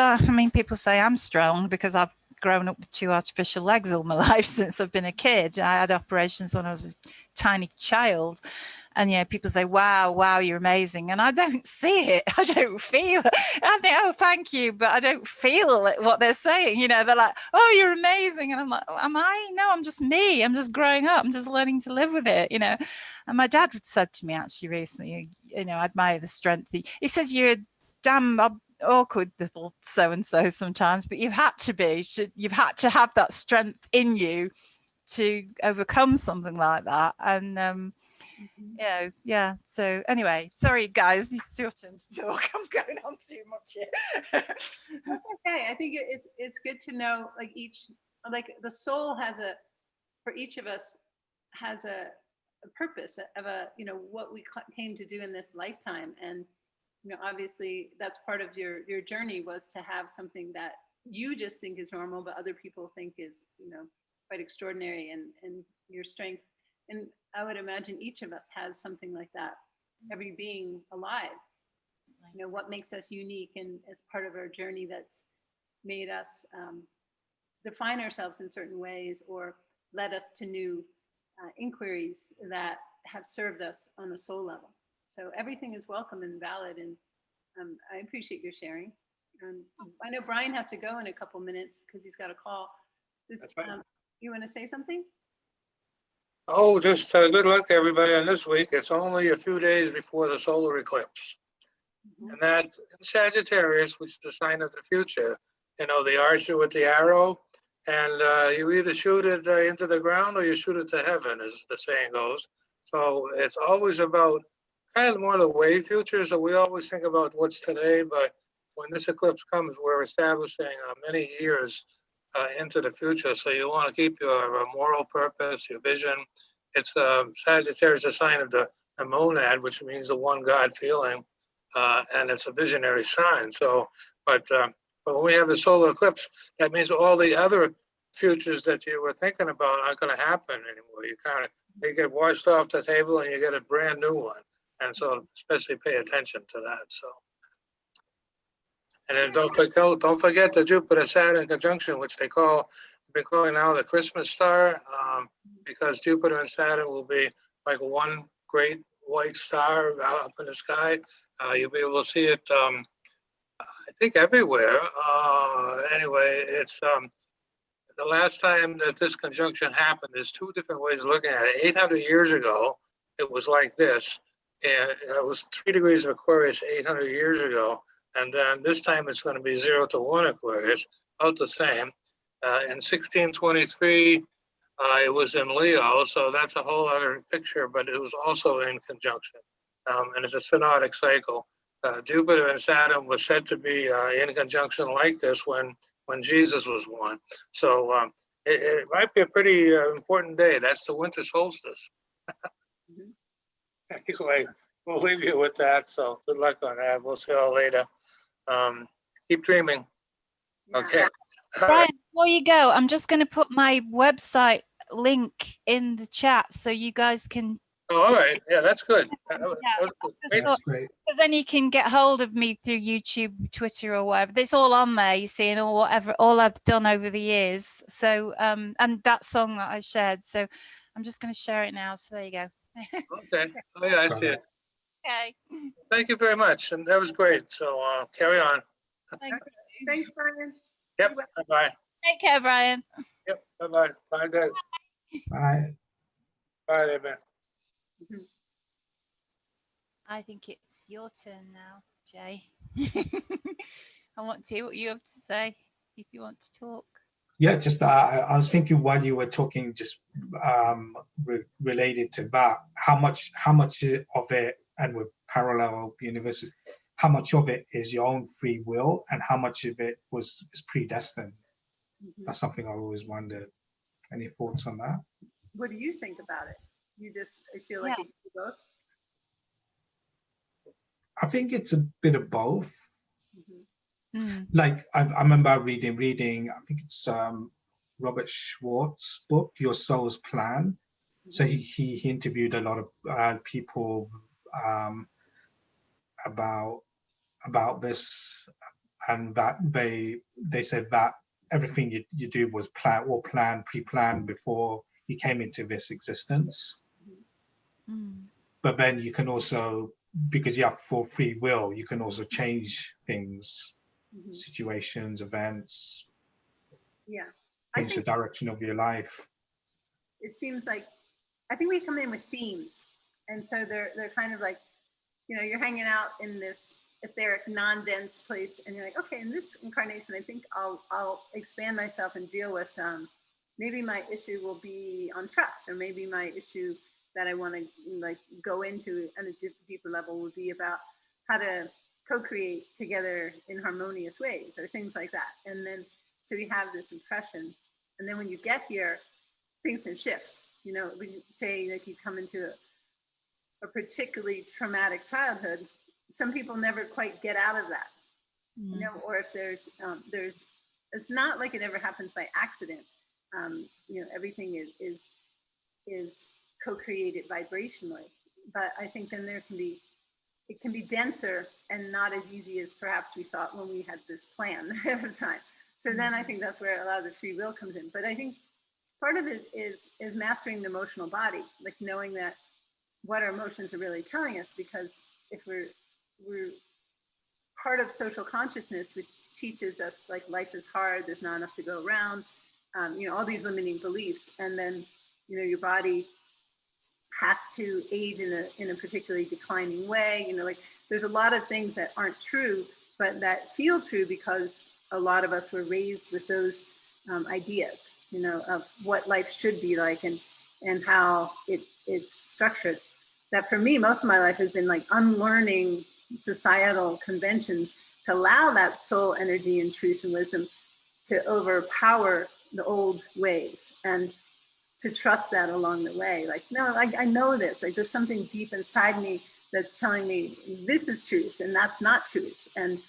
Speaker 2: people say I'm strong because I've grown up with 2 artificial legs all my life since I've been a kid. I had operations when I was a tiny child. And people say, wow, you're amazing. And I don't see it. I don't feel it. I think, oh, thank you. But I don't feel what they're saying. They're like, oh, you're amazing. And I'm like, oh, am I? No, I'm just me. I'm just growing up. I'm just learning to live with it, And my dad said to me actually recently, I admire the strength. He says, you're a damn awkward little so-and-so sometimes, but you've had to be. You've had to have that strength in you to overcome something like that. And Yeah. So anyway, sorry guys, it's your turn to talk. I'm going on too much here.
Speaker 1: Okay, I think it's good to know, like the soul has for each of us has a purpose of what we came to do in this lifetime. And obviously that's part of your journey, was to have something that you just think is normal but other people think is quite extraordinary, and your strength. And I would imagine each of us has something like that, every being alive, what makes us unique, and it's part of our journey that's made us define ourselves in certain ways, or led us to new inquiries that have served us on a soul level. So everything is welcome and valid, and I appreciate your sharing. I know Brian has to go in a couple minutes because he's got a call.
Speaker 4: That's right.
Speaker 1: You want to say something?
Speaker 4: Oh, just good luck to everybody on this week. It's only a few days before the solar eclipse. And that's in Sagittarius, which is the sign of the future. The archer with the arrow, and you either shoot it into the ground or you shoot it to heaven, as the saying goes. So it's always about kind of more the way future. So we always think about what's today, but when this eclipse comes, we're establishing many years into the future. So you want to keep your moral purpose, your vision. It's Sagittarius, a sign of the monad, which means the one God feeling. And it's a visionary sign. So, but when we have the solar eclipse, that means all the other futures that you were thinking about aren't going to happen anymore. They get washed off the table, and you get a brand new one. And so, especially pay attention to that. So, and then don't forget the Jupiter-Saturn conjunction, which they've been calling now the Christmas star, because Jupiter and Saturn will be like one great white star up in the sky. You'll be able to see it, I think, everywhere. Anyway, it's the last time that this conjunction happened. There's two different ways of looking at it. 800 years ago, it was like this, and it was 3 degrees of Aquarius 800 years ago. And then this time it's going to be 0 to 1 Aquarius, about the same. In 1623, it was in Leo, so that's a whole other picture, but it was also in conjunction. And it's a synodic cycle. Jupiter and Saturn was said to be in conjunction like this when Jesus was born. So it might be a pretty important day. That's the winter solstice. Anyway, we'll leave you with that. So good luck on that. We'll see you all later. Keep dreaming. Okay.
Speaker 2: Brian, before you go, I'm just going to put my website link in the chat so you guys can.
Speaker 4: Oh, all right. Yeah, that's good. That was great.
Speaker 3: That's great.
Speaker 2: Because then you can get hold of me through YouTube, Twitter, or whatever. It's all on there, you see, and all I've done over the years. So, and that song that I shared. So, I'm just going to share it now. So there you go.
Speaker 4: Okay. Oh yeah, I see it.
Speaker 2: Okay.
Speaker 4: Thank you very much, and that was great. So carry on.
Speaker 1: Thanks, Brian.
Speaker 4: Yep. Bye bye.
Speaker 2: Take care, Brian.
Speaker 4: Yep. Bye bye. Bye, Dad.
Speaker 3: Bye.
Speaker 4: Bye, there, man.
Speaker 2: I think it's your turn now, Jay. I want to hear what you have to say if you want to talk.
Speaker 3: Yeah, just I was thinking while you were talking, just related to that, how much of it, and with parallel university, how much of it is your own free will, and how much of it is predestined? That's something I always wondered. Any thoughts on that?
Speaker 1: What do you think about it? I feel like it's both.
Speaker 3: I think it's a bit of both. Like I remember reading, I think it's Robert Schwartz's book, Your Soul's Plan. So he interviewed a lot of people about this, and that they said that everything you do was pre-planned before you came into this existence. But then you can also, because you have full free will, you can also change things, situations, events, change the direction of your life.
Speaker 1: It seems like, I think we come in with themes, and so they're kind of like, you're hanging out in this etheric, non-dense place, and you're like, okay, in this incarnation, I think I'll expand myself and deal with maybe my issue will be on trust, or maybe my issue that I want to like go into on a deeper level would be about how to co-create together in harmonious ways or things like that. And then so you have this impression, and then when you get here, things can shift. You know, when you say like you come into a particularly traumatic childhood, some people never quite get out of that. You know, or if there's it's not like it ever happens by accident. You know, everything is co-created vibrationally, but I think then it can be denser and not as easy as perhaps we thought when we had this plan ahead of time. So then I think that's where a lot of the free will comes in. But I think part of it is mastering the emotional body, like knowing that what our emotions are really telling us, because if we're part of social consciousness, which teaches us like life is hard, there's not enough to go around, you know, all these limiting beliefs, and then, you know, your body has to age in a particularly declining way. You know, like there's a lot of things that aren't true, but that feel true because a lot of us were raised with those ideas, you know, of what life should be like and how it's structured. That for me, most of my life has been like unlearning societal conventions to allow that soul energy and truth and wisdom to overpower the old ways, and to trust that along the way. Like, no, I know this, like there's something deep inside me that's telling me this is truth and that's not truth. And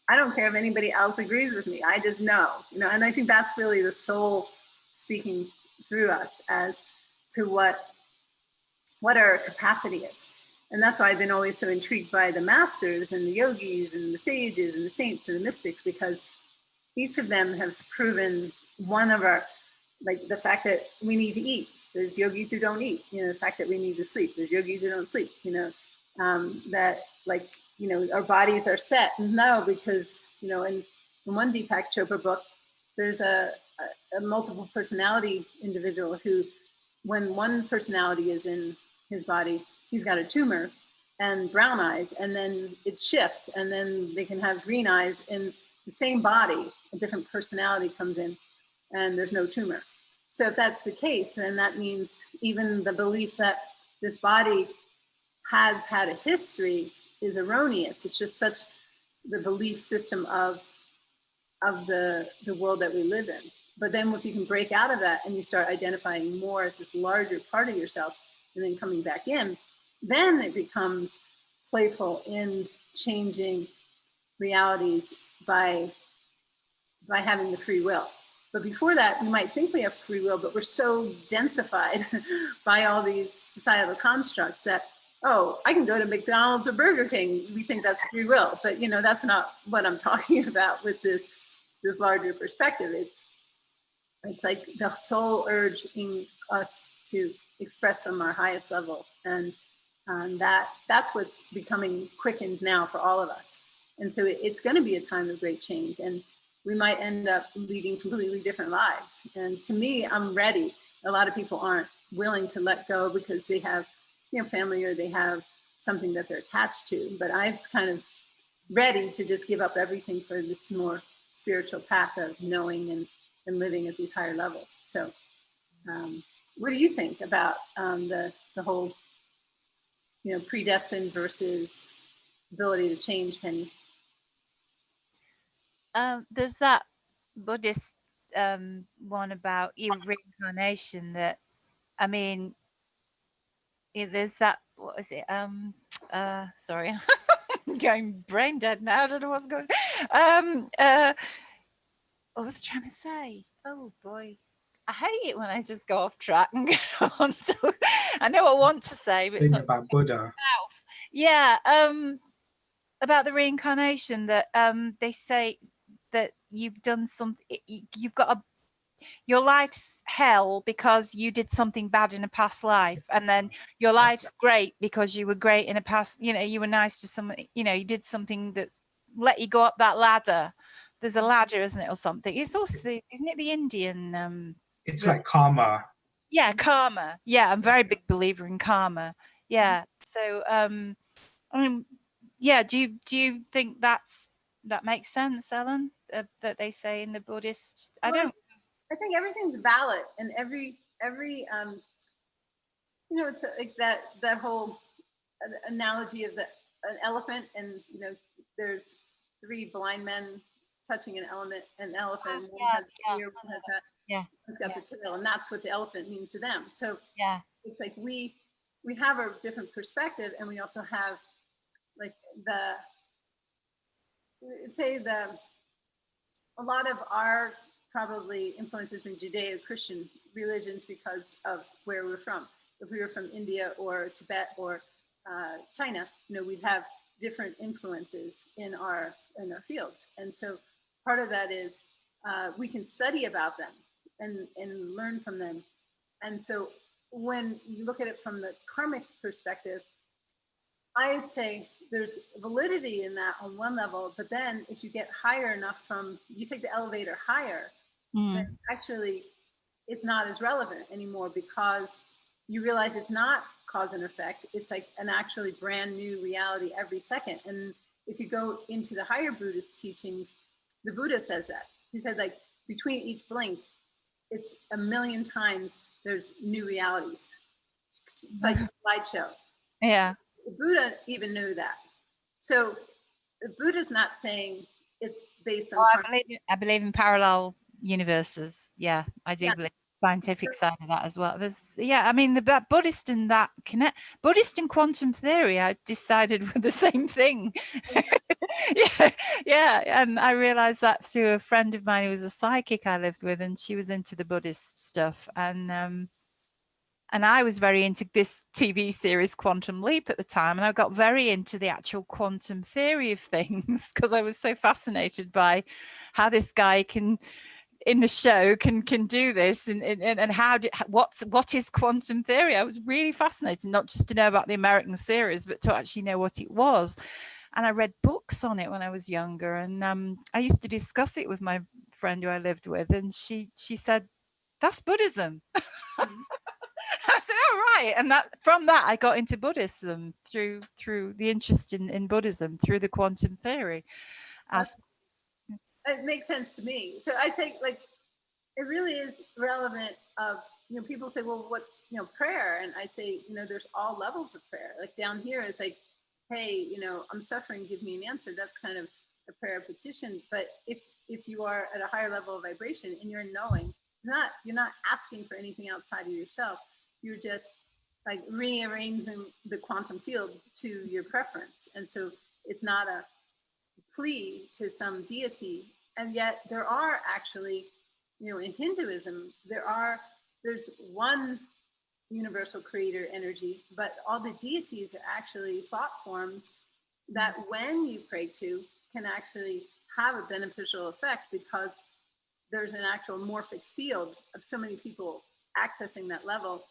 Speaker 1: I don't care if anybody else agrees with me, I just know, you know, and I think that's really the soul speaking through us as to what our capacity is. And that's why I've been always so intrigued by the masters and the yogis and the sages and the saints and the mystics, because each of them have proven one of our, like the fact that we need to eat. There's yogis who don't eat, you know, the fact that we need to sleep. There's yogis who don't sleep, you know, that like, you know, our bodies are set. No, because, you know, in one Deepak Chopra book, there's a multiple personality individual who, when one personality is in his body, he's got a tumor and brown eyes, and then it shifts, and then they can have green eyes in the same body. A different personality comes in, and there's no tumor. So if that's the case, then that means even the belief that this body has had a history is erroneous. It's just such the belief system of the world that we live in. But then if you can break out of that and you start identifying more as this larger part of yourself and then coming back in, then it becomes playful in changing realities by having the free will. But before that, we might think we have free will, but we're so densified by all these societal constructs that, oh, I can go to McDonald's or Burger King. We think that's free will, but you know, that's not what I'm talking about with this larger perspective. It's like the soul urging us to express from our highest level, and that's what's becoming quickened now for all of us. And so it's going to be a time of great change, and we might end up leading completely different lives. And to me, I'm ready. A lot of people aren't willing to let go because they have, you know, family, or they have something that they're attached to. But I've kind of ready to just give up everything for this more spiritual path of knowing and living at these higher levels. So what do you think about the whole, you know, predestined versus ability to change, Penny?
Speaker 2: There's that Buddhist one about reincarnation that, I mean, there's that, what is it? Sorry, I'm going brain dead now. I don't know what's going on. What was I trying to say? Oh boy. I hate it when I just go off track and go on to, I know what I want to say, but it's not
Speaker 3: about Buddha.
Speaker 2: Yeah, about the reincarnation, that they say that you've done something, you've got your life's hell because you did something bad in a past life, and then your life's great because you were great in a past, you know, you were nice to someone, you know, you did something that let you go up that ladder. There's a ladder, isn't it, or something? It's also isn't it the Indian
Speaker 3: it's like karma.
Speaker 2: Yeah, karma. Yeah, I'm a very big believer in karma. Yeah. So I mean, yeah, do you think that makes sense, Ellen? That they say in the Buddhist, I think everything's
Speaker 1: valid, and every it's like that whole analogy of an elephant, and there's 3 blind men touching an elephant. One has the ear, one has that.
Speaker 2: Yeah.
Speaker 1: One's got the tail, and that's what the elephant means to them. So
Speaker 2: Yeah.
Speaker 1: it's like we have a different perspective, and we also have like a lot of our probably influence has been Judeo-Christian religions because of where we're from. If we were from India or Tibet or China, we'd have different influences in our fields. And so part of that is we can study about them and learn from them. And so when you look at it from the karmic perspective, I'd say there's validity in that on one level, but then if you get higher enough you take the elevator higher, then actually it's not as relevant anymore, because you realize it's not cause and effect. It's like an actually brand new reality every second. And if you go into the higher Buddhist teachings, the Buddha says that. He said, like, between each blink, it's 1,000,000 times there's new realities. It's like a slideshow.
Speaker 2: Yeah.
Speaker 1: So the Buddha even knew that. So the Buddha's not saying it's based on.
Speaker 2: I believe in parallel universes. Yeah, I do believe scientific side of that as well. I mean, that Buddhist and Buddhist and quantum theory, I decided were the same thing. yeah, and I realized that through a friend of mine who was a psychic I lived with, and she was into the Buddhist stuff, and I was very into this TV series Quantum Leap at the time, and I got very into the actual quantum theory of things because I was so fascinated by how this guy in the show can do this, and what is quantum theory. I was really fascinated, not just to know about the American series, but to actually know what it was. And I read books on it when I was younger, and I used to discuss it with my friend who I lived with, and she said, "That's Buddhism." I said, "Oh, right." And from that I got into Buddhism through the interest in Buddhism through the quantum theory.
Speaker 1: It makes sense to me. So I say, like, it really is relevant of, people say, well, what's, prayer? And I say, there's all levels of prayer. Like down here is like, hey, I'm suffering, give me an answer. That's kind of a prayer petition. But if you are at a higher level of vibration and you're knowing, you're not asking for anything outside of yourself. You're just like rearranging the quantum field to your preference. And so it's not a plea to some deity. And yet there are actually, in Hinduism, there's one universal creator energy, but all the deities are actually thought forms that when you pray to can actually have a beneficial effect, because there's an actual morphic field of so many people accessing that level.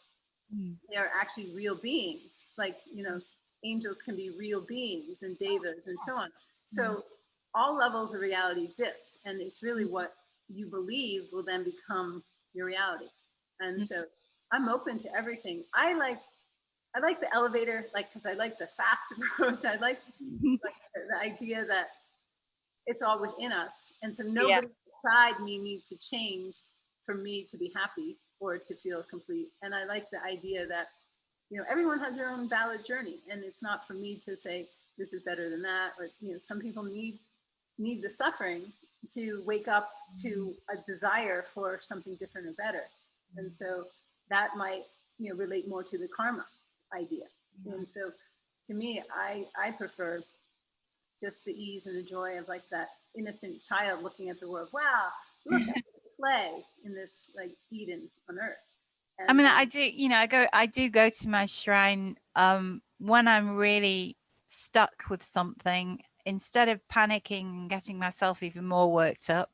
Speaker 1: They are actually real beings, like, angels can be real beings, and devas and so on. So all levels of reality exist, and it's really what you believe will then become your reality. And so I'm open to everything. I like the elevator, like, because I like the fast approach. I like the idea that it's all within us, and so nobody beside me needs to change for me to be happy or to feel complete. And I like the idea that, everyone has their own valid journey, and it's not for me to say this is better than that, or, some people need the suffering to wake up to a desire for something different or better. And so that might, relate more to the karma idea. And so to me, I prefer just the ease and the joy of like that innocent child looking at the world. Wow, look, I play in this like Eden on earth. And
Speaker 2: I mean, I do go to my shrine when I'm really stuck with something. Instead of panicking and getting myself even more worked up,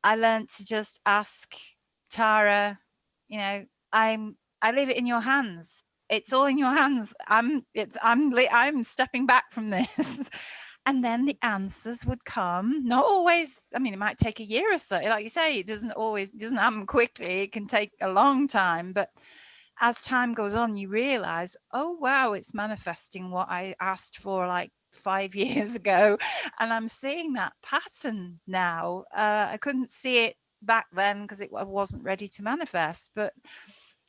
Speaker 2: I learned to just ask Tara, I leave it in your hands. It's all in your hands. I'm stepping back from this. And then the answers would come. Not always. I mean, it might take a year or so. Like you say, it doesn't happen quickly. It can take a long time. But as time goes on, you realize, oh, wow, it's manifesting what I asked for like 5 years ago. And I'm seeing that pattern now. I couldn't see it back then because I wasn't ready to manifest. But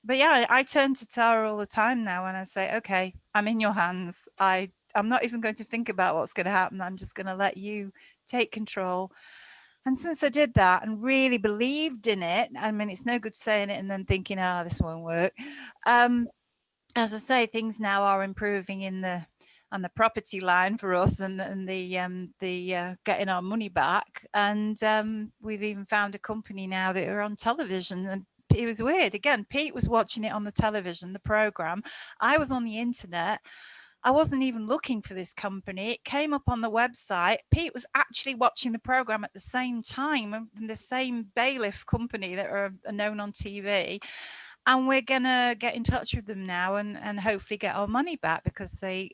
Speaker 2: but yeah, I turn to Tara all the time now and I say, okay, I'm in your hands. I'm not even going to think about what's going to happen. I'm just going to let you take control. And since I did that and really believed in it, I mean, it's no good saying it and then thinking, oh, this won't work. As I say, things now are improving on the property line for us, and the getting our money back. And we've even found a company now that are on television. And it was weird. Again, Pete was watching it on the television, the program. I was on the internet. I wasn't even looking for this company. It came up on the website. Pete was actually watching the program at the same time, and the same bailiff company that are known on TV. And we're gonna get in touch with them now and hopefully get our money back, because they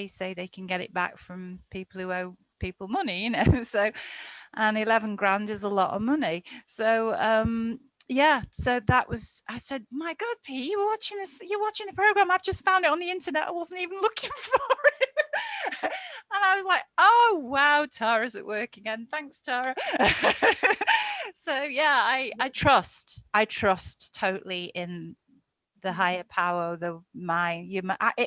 Speaker 2: say they can get it back from people who owe people money, you know. So, and 11 grand is a lot of money. So yeah, so that was, I said, my God, Pete, you're watching the program. I've just found it on the internet. I wasn't even looking for it. And I was like, oh wow, Tara's at work again. Thanks, Tara. So yeah, I trust totally in the higher power, the mind.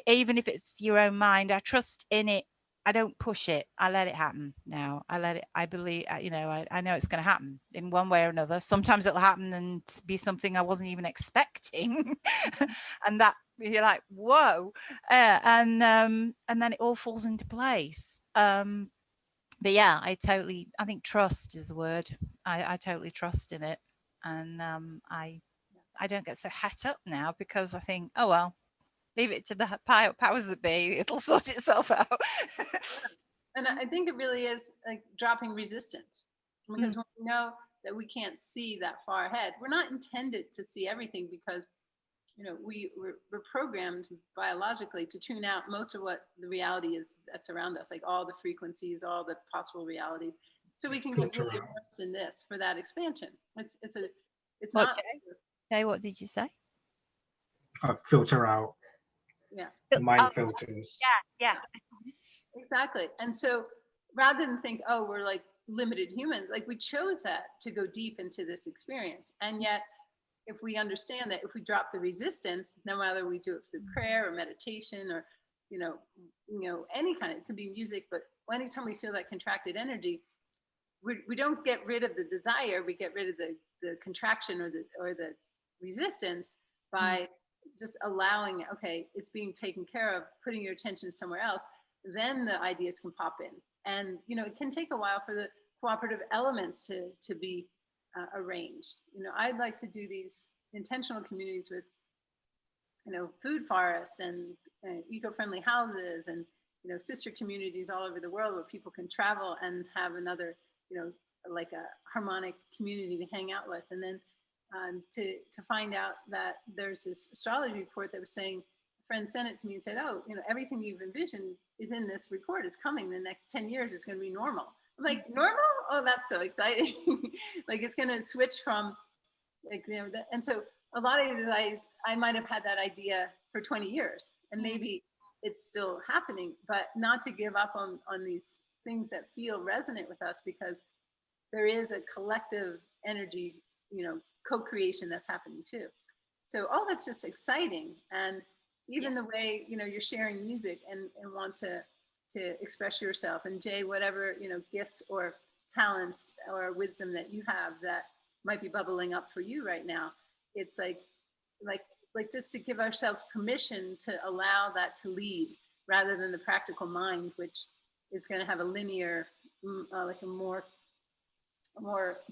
Speaker 2: Even if it's your own mind, I trust in it. I don't push it. I let it happen now. I believe, you know, I know it's going to happen in one way or another. Sometimes it'll happen and be something I wasn't even expecting. And that you're like, whoa. And then it all falls into place. But yeah, I think trust is the word. I totally trust in it. And I don't get so het up now, because I think, oh, well, leave it to the powers that be. It'll sort itself out.
Speaker 1: And I think it really is like dropping resistance, because when we know that we can't see that far ahead, we're not intended to see everything, because, you know, we're programmed biologically to tune out most of what the reality is that's around us, like all the frequencies, all the possible realities, so we can get really immersed in this for that expansion. It's not.
Speaker 2: Okay, what did you say?
Speaker 3: Filter out.
Speaker 1: Yeah.
Speaker 3: Mind filters.
Speaker 2: Yeah.
Speaker 1: Exactly. And so rather than think, oh, we're like limited humans, like we chose that to go deep into this experience. And yet, if we understand that if we drop the resistance, no matter we do it through prayer or meditation or, you know, any kind of, it can be music, but anytime we feel that contracted energy, we don't get rid of the desire, we get rid of the contraction or the resistance by just allowing, okay, it's being taken care of, putting your attention somewhere else. Then the ideas can pop in. And, you know, it can take a while for the cooperative elements to be arranged. You know, I'd like to do these intentional communities with, you know, food forests and eco-friendly houses and, you know, sister communities all over the world where people can travel and have another, you know, like a harmonic community to hang out with. And then to find out that there's this astrology report that was saying, a friend sent it to me and said, oh, you know, everything you've envisioned is in this report, is coming. The next 10 years is going to be normal. I'm like, normal? Oh, that's so exciting. Like it's going to switch from, like, you know, and so a lot of these I might have had that idea for 20 years and maybe it's still happening, but not to give up on these things that feel resonant with us, because there is a collective energy, you know, co-creation that's happening too. So all that's just exciting. And even the way, you know, you're sharing music and want to express yourself, and Jay, whatever, you know, gifts or talents or wisdom that you have that might be bubbling up for you right now, it's like just to give ourselves permission to allow that to lead, rather than the practical mind, which is going to have a linear, like a more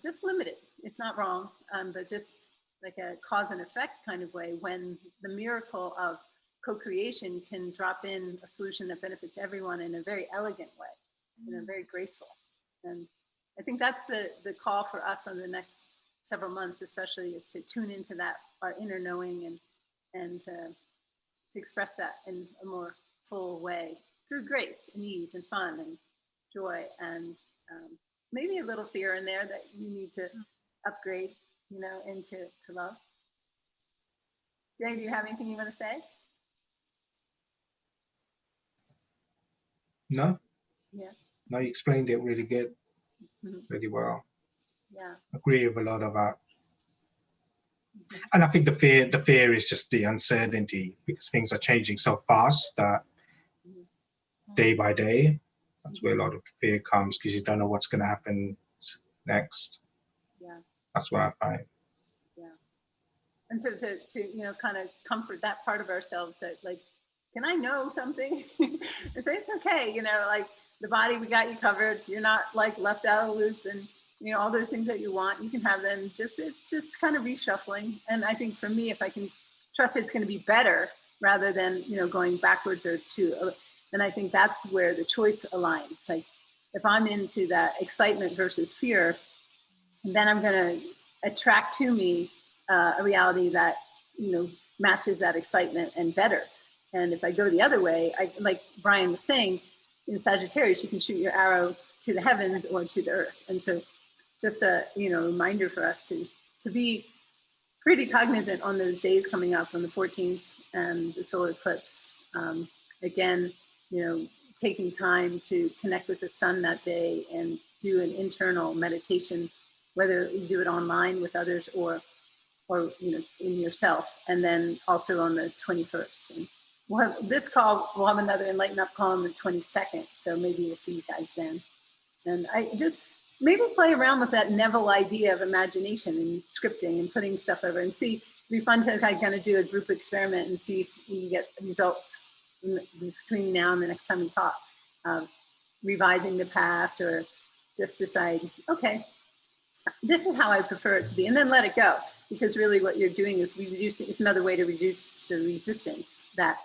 Speaker 1: just limited. It's not wrong, but just like a cause and effect kind of way, when the miracle of co-creation can drop in a solution that benefits everyone in a very elegant way, in a very graceful. And I think that's the call for us on the next several months, especially, is to tune into that, our inner knowing, and to express that in a more full way through grace and ease and fun and joy, and maybe a little fear in there that you need to upgrade, you know, into love. Jay, do you have anything you want to say?
Speaker 3: No.
Speaker 1: Yeah.
Speaker 3: No, you explained it really good, really well.
Speaker 1: Yeah.
Speaker 3: Agree with a lot of that. And I think the fear is just the uncertainty, because things are changing so fast that day by day, that's where a lot of fear comes, because you don't know what's going to happen next.
Speaker 1: Yeah.
Speaker 3: That's what I find.
Speaker 1: Yeah. And so to you know, kind of comfort that part of ourselves that, like, can I know something? And say, it's okay, you know, like, the body, we got you covered. You're not like left out of the loop, and you know, all those things that you want, you can have them. It's just kind of reshuffling. And I think for me, if I can trust it's going to be better rather than, you know, going backwards or to, then I think that's where the choice aligns. Like, if I'm into that excitement versus fear, then I'm going to attract to me a reality that, you know, matches that excitement and better. And if I go the other way, like Brian was saying, in Sagittarius, you can shoot your arrow to the heavens or to the earth. And so just a, you know, reminder for us to be pretty cognizant on those days coming up on the 14th and the solar eclipse. Again, you know, taking time to connect with the sun that day and do an internal meditation, whether you do it online with others or you know, in yourself. And then also on the 21st. And we'll have this call, we'll have another Enlighten Up call on the 22nd. So maybe we'll see you guys then. And I just maybe play around with that Neville idea of imagination and scripting and putting stuff over, and see. It'd be fun to kind of do a group experiment and see if we get results between now and the next time we talk. Revising the past, or just decide, okay, this is how I prefer it to be, and then let it go. Because really what you're doing is reducing, it's another way to reduce the resistance that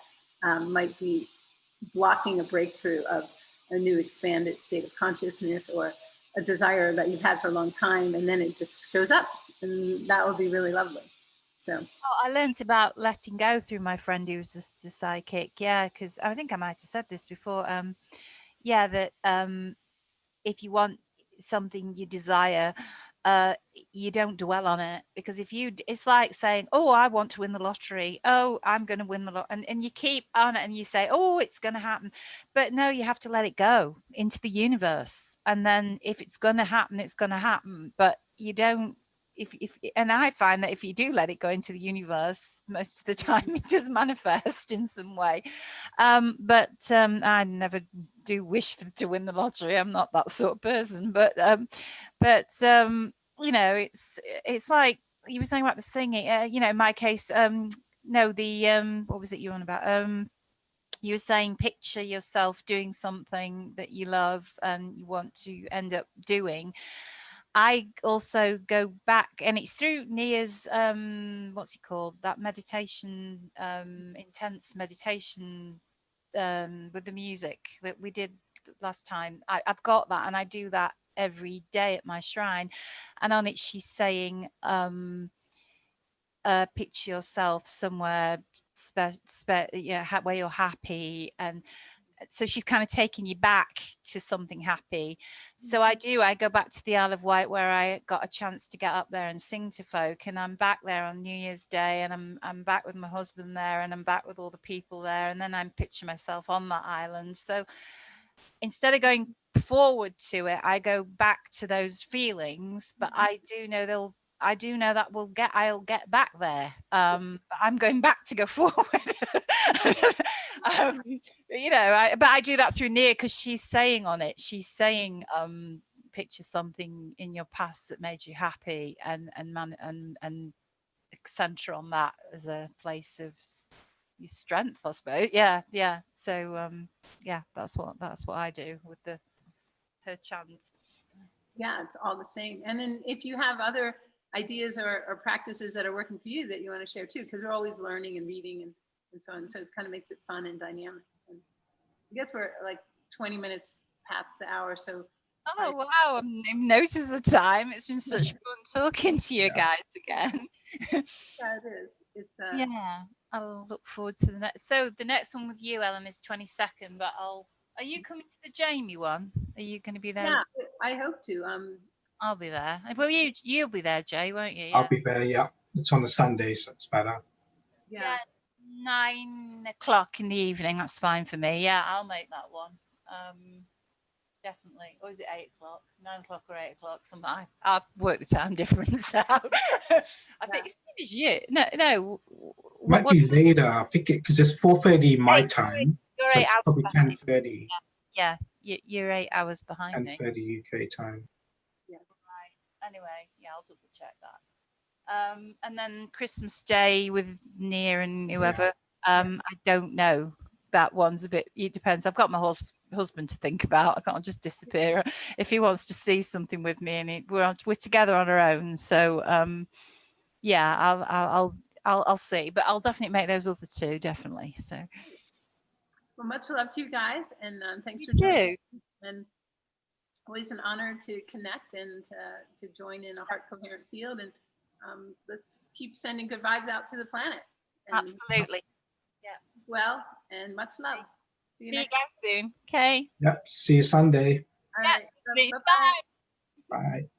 Speaker 1: might be blocking a breakthrough of a new expanded state of consciousness, or a desire that you've had for a long time, and then it just shows up, and that would be really lovely. So
Speaker 2: I learned about letting go through my friend who was the psychic. Yeah, because I think I might have said this before. Yeah, that if you want something you desire, you don't dwell on it, because if you, it's like saying, oh, I want to win the lottery, oh, I'm going to win the lottery, and you keep on it and you say, oh, it's going to happen, but no, you have to let it go into the universe, and then if it's going to happen, it's going to happen. But you don't, if and I find that if you do let it go into the universe, most of the time it does manifest in some way. But I never do wish to win the lottery. I'm not that sort of person. But you know, it's like you were saying about the singing. You know, in my case, no, the what was it you were on about? You were saying picture yourself doing something that you love and you want to end up doing. I also go back, and it's through Nia's what's it called, that meditation, intense meditation with the music that we did last time. I've got that, and I do that every day at my shrine, and on it she's saying picture yourself somewhere where you're happy, and so she's kind of taking you back to something happy. So I go back to the Isle of Wight, where I got a chance to get up there and sing to folk, and I'm back there on New Year's Day, and I'm back with my husband there, and I'm back with all the people there, and then I'm picturing myself on that island. So instead of going forward to it, I go back to those feelings, but I do know that I'll get back there. But I'm going back to go forward. You know, but I do that through Nia, because she's saying on it, picture something in your past that made you happy, and center on that as a place of your strength, I suppose. Yeah. So yeah, that's what I do with her chant.
Speaker 1: yeah, it's all the same. And then if you have other ideas or practices that are working for you that you want to share too, because we're always learning and reading and so on. So it kind of makes it fun and dynamic. And I guess we're like 20 minutes past the hour. So
Speaker 2: oh wow, I've noticed the time. It's been such fun talking to you guys again.
Speaker 1: yeah, it is. It's
Speaker 2: yeah, I'll look forward to the next. So the next one with you, Ellen, is 22nd. But are you coming to the Jamie one? Are you going to be there?
Speaker 1: Yeah, I hope to.
Speaker 2: I'll be there. Well, you'll be there, Jay, won't you? Yeah.
Speaker 3: I'll be there. Yeah, it's on a Sunday, so it's better.
Speaker 1: Yeah.
Speaker 2: 9 o'clock in the evening. That's fine for me. Yeah, I'll make that one. definitely. Or is it 8 o'clock, 9 o'clock, or 8 o'clock? Something. I've worked the time difference out. I think it's same as you. No.
Speaker 3: Might be later. I think because it's 4:30 my
Speaker 2: 8,
Speaker 3: time,
Speaker 2: you're
Speaker 3: so
Speaker 2: 8
Speaker 3: it's
Speaker 2: hours
Speaker 3: probably
Speaker 2: behind.
Speaker 3: 10:30,
Speaker 2: Yeah, you're 8 hours behind me.
Speaker 3: 10:30 UK time.
Speaker 2: Right. Anyway, yeah, I'll double check that. And then Christmas Day with Nia and whoever. I don't know. That one's a bit. It depends. I've got my husband to think about. I can't just disappear if he wants to see something with me, and we're together on our own. So yeah, I'll see, but I'll definitely make those other two definitely. So
Speaker 1: Well, much love to you guys, and thanks for
Speaker 2: you
Speaker 1: joining.
Speaker 2: too.
Speaker 1: And always an honor to connect and to join in a heart coherent field. And let's keep sending good vibes out to the planet. And
Speaker 2: Absolutely. Yeah.
Speaker 1: well, and much love. See you
Speaker 2: See you
Speaker 1: next
Speaker 2: guys soon. Okay.
Speaker 3: Yep. See you Sunday.
Speaker 1: All
Speaker 2: Yeah.
Speaker 1: right.
Speaker 2: See you.
Speaker 1: Bye-bye.
Speaker 3: Bye.